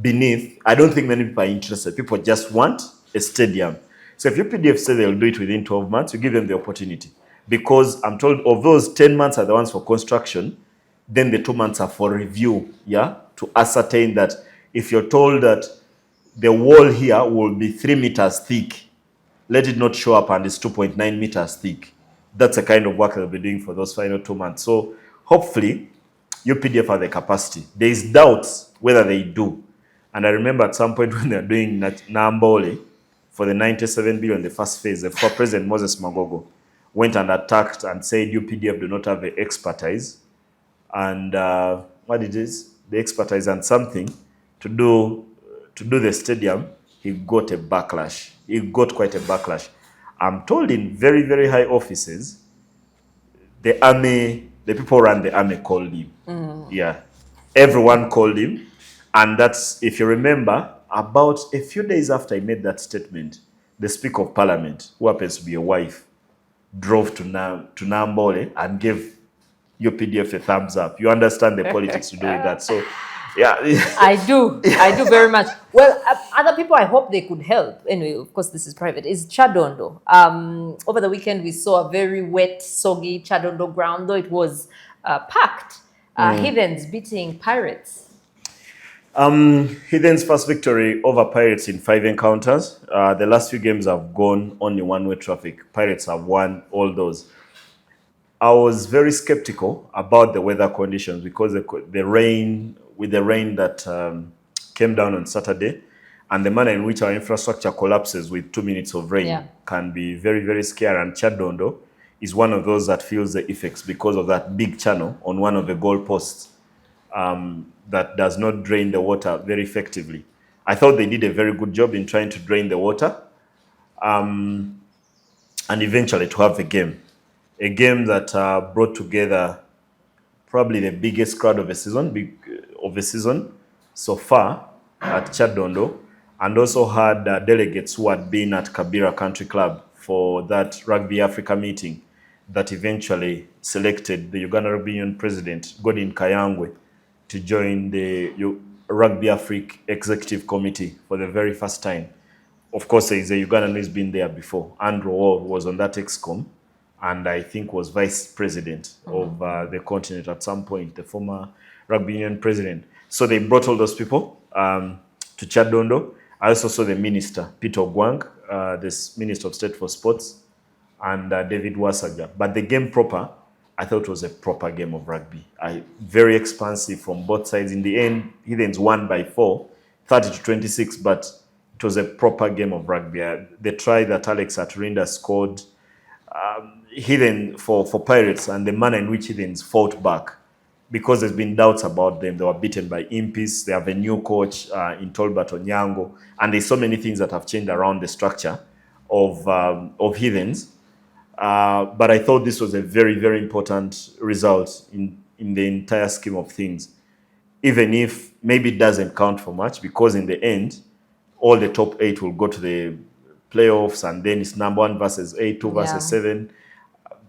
C: beneath, I don't think many people are interested. People just want a stadium. So if UPDF say they'll do it within 12 months, you give them the opportunity. Because I'm told of those 10 months are the ones for construction, then the 2 months are for review, to ascertain that if you're told that the wall here will be 3 meters thick, let it not show up and it's 2.9 meters thick. That's the kind of work they'll be doing for those final 2 months. So hopefully, UPDF have the capacity. There is doubts whether they do. And I remember at some point when they're doing Nambole for the 97 billion, the first phase, the former President Moses Magogo went and attacked and said UPDF do not have the expertise. And the expertise and something to do the stadium, he got a backlash. He got quite a backlash. I'm told in very, very high offices, the people who ran the army called him. Everyone called him. And that's, if you remember, about a few days after he made that statement, the Speaker of Parliament, who happens to be a wife, drove to Nambole and gave UPDF a thumbs up. You understand the politics to do with that. So, yeah.
B: I do very much. Well, other people, I hope they could help. Anyway, of course, this is private. Is Chadondo. Over the weekend, we saw a very wet, soggy Chadondo ground, though it was packed. Heathens beating Pirates.
C: Heathens' first victory over Pirates in 5 encounters. The last few games have gone only one-way traffic. Pirates have won all those. I was very skeptical about the weather conditions because the rain that came down on Saturday and the manner in which our infrastructure collapses with 2 minutes of rain can be very, very scary. And Chadondo is one of those that feels the effects because of that big channel on one of the goalposts that does not drain the water very effectively. I thought they did a very good job in trying to drain the water and eventually to have a game that brought together probably the biggest crowd of the season so far at Chadondo, and also had delegates who had been at Kabira Country Club for that Rugby Africa meeting that eventually selected the Uganda Rugby Union president, Godin Kayangwe, to join the Rugby Africa Executive Committee for the very first time. Of course, there is a Ugandan who's been there before. Andrew Wall was on that ExCom, and I think was vice president of the continent at some point, the former Rugby Union president. So they brought all those people to Chadondo. I also saw the minister, Peter Ogwang, this Minister of State for Sports, and David Wasaga. But the game proper, I thought it was a proper game of rugby. Very expansive from both sides. In the end, Heathens won by 4, 30-26, but it was a proper game of rugby. The try that Alex Aturinda scored, Heathen for Pirates, and the manner in which Heathens fought back, because there's been doubts about them. They were beaten by Impis. They have a new coach in Tolbert Onyango, and there's so many things that have changed around the structure of Heathens. But I thought this was a very, very important result in the entire scheme of things, even if maybe it doesn't count for much, because in the end, all the top 8 will go to the playoffs, and then it's number 1 versus 8, 2 versus 7.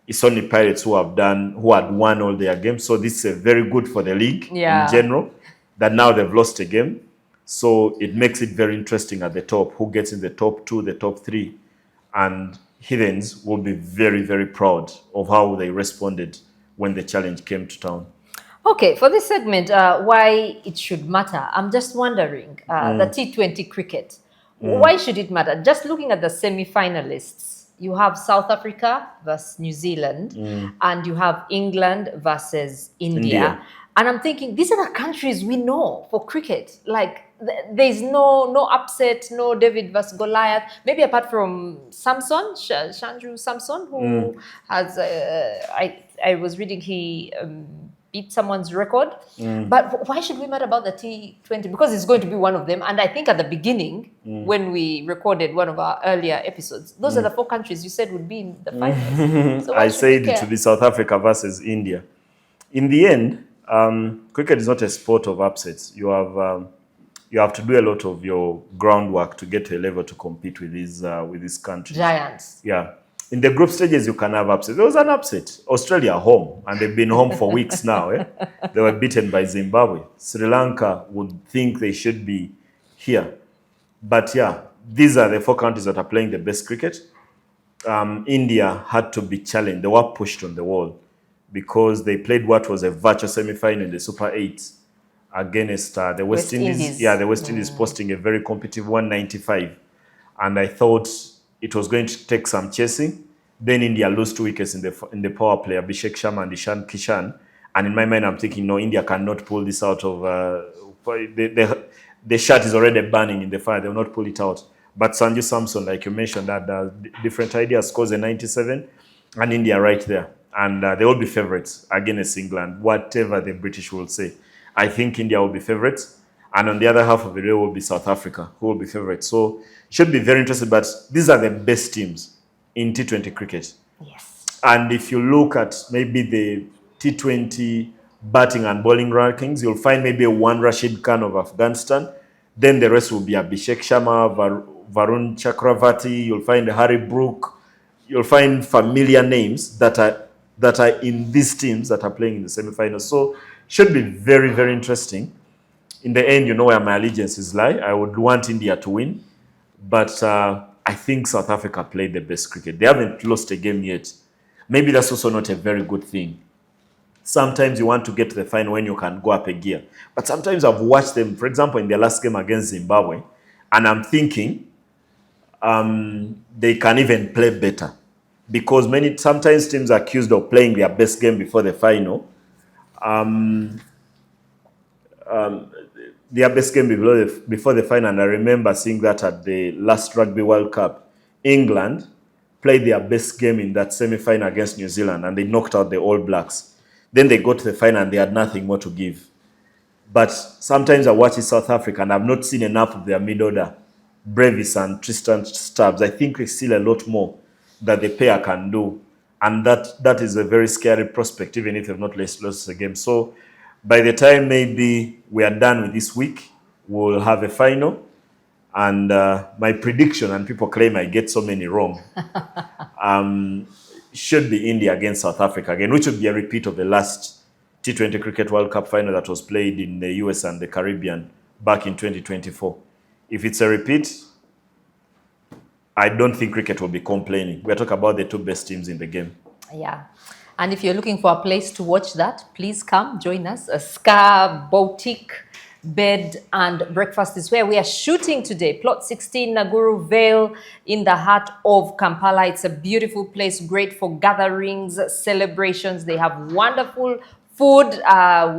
C: It's only Pirates who had won all their games. So this is very good for the league in general, that now they've lost a game. So it makes it very interesting at the top, who gets in the top 2, the top 3. And Heathens will be very, very proud of how they responded when the challenge came to town.
B: Okay, for this segment, why it should matter, I'm just wondering, the T20 cricket, why should it matter? Just looking at the semi-finalists, you have South Africa versus New Zealand, and you have England versus India. And I'm thinking, these are the countries we know for cricket. Like, there's no upset, no David versus Goliath. Maybe apart from Samson, Shanju Samson, who has, I was reading, he beat someone's record. But why should we matter about the T20? Because it's going to be one of them. And I think at the beginning, when we recorded one of our earlier episodes, those are the 4 countries you said would be in the finals. So
C: I said it to be South Africa versus India. In the end, cricket is not a sport of upsets. You have to do a lot of your groundwork to get to a level to compete with these countries.
B: Giants.
C: Yeah. In the group stages, you can have upset. There was an upset. Australia home, and they've been home for weeks now. They were beaten by Zimbabwe. Sri Lanka would think they should be here. But yeah, these are the 4 countries that are playing the best cricket. India had to be challenged. They were pushed on the wall because they played what was a virtual semi-final in the Super 8 against the West Indies. Yeah, the West Indies posting a very competitive 195. And I thought it was going to take some chasing. Then India lost 2 wickets in the power play, Abhishek Sharma and Ishan Kishan. And in my mind, I'm thinking, no, India cannot pull this out of... the shirt is already burning in the fire. They will not pull it out. But Sanju Samson, like you mentioned, that different ideas, scores a 97, and India right there. And they will be favourites against England, whatever the British will say. I think India will be favourites. And on the other half of the day will be South Africa, who will be favourites. So should be very interesting. But these are the best teams in T20 cricket.
B: Yes.
C: And if you look at maybe the T20 batting and bowling rankings, you'll find maybe one Rashid Khan of Afghanistan. Then the rest will be Abhishek Sharma, Varun Chakravarti. You'll find Harry Brook. You'll find familiar names that are in these teams that are playing in the semi-finals. So should be very, very interesting. In the end, you know where my allegiances lie. I would want India to win. But I think South Africa played the best cricket. They haven't lost a game yet. Maybe that's also not a very good thing. Sometimes you want to get to the final when you can go up a gear. But sometimes I've watched them, for example, in their last game against Zimbabwe, and I'm thinking they can even play better. Because sometimes teams are accused of playing their best game before the final. Their best game before the final, and I remember seeing that at the last Rugby World Cup. England played their best game in that semi-final against New Zealand, and they knocked out the All Blacks. Then they got to the final and they had nothing more to give. But sometimes I watch South Africa and I've not seen enough of their mid-order, Brevis and Tristan Stubbs. I think there's still a lot more that the pair can do. And that is a very scary prospect, even if they've not lost a game. So by the time maybe we are done with this week, we'll have a final. And my prediction, and people claim I get so many wrong, should be India against South Africa again, which would be a repeat of the last T20 Cricket World Cup final that was played in the US and the Caribbean back in 2024. If it's a repeat, I don't think cricket will be complaining. We're talking about the two best teams in the game.
B: Yeah. And if you're looking for a place to watch that, please come join us. A Scar Boutique Bed and Breakfast is where we are shooting today. Plot 16, Naguru Vale, in the heart of Kampala. It's a beautiful place, great for gatherings, celebrations. They have wonderful food.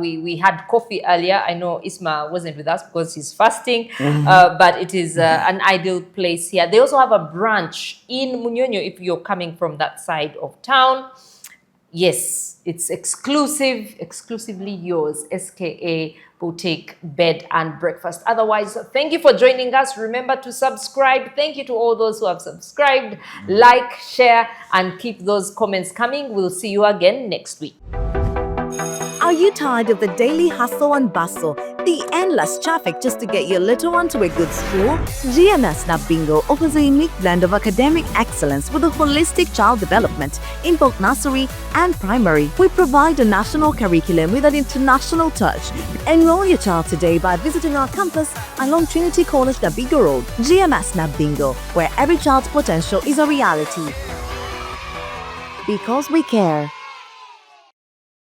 B: We had coffee earlier. I know Ismail wasn't with us because he's fasting, but it is an ideal place here. They also have a branch in Munyonyo if you're coming from that side of town. Yes, it's exclusively yours, SKA Boutique Bed and Breakfast. Otherwise, thank you for joining us. Remember to subscribe. Thank you to all those who have subscribed. Like, share, and keep those comments coming. We'll see you again next week.
A: Are you tired of the daily hustle and bustle, the endless traffic just to get your little one to a good school? GMS Nabingo offers a unique blend of academic excellence with a holistic child development in both nursery and primary. We provide a national curriculum with an international touch. Enroll your child today by visiting our campus along Trinity College Nabingo Road. GMS Nabingo, where every child's potential is a reality. Because we care.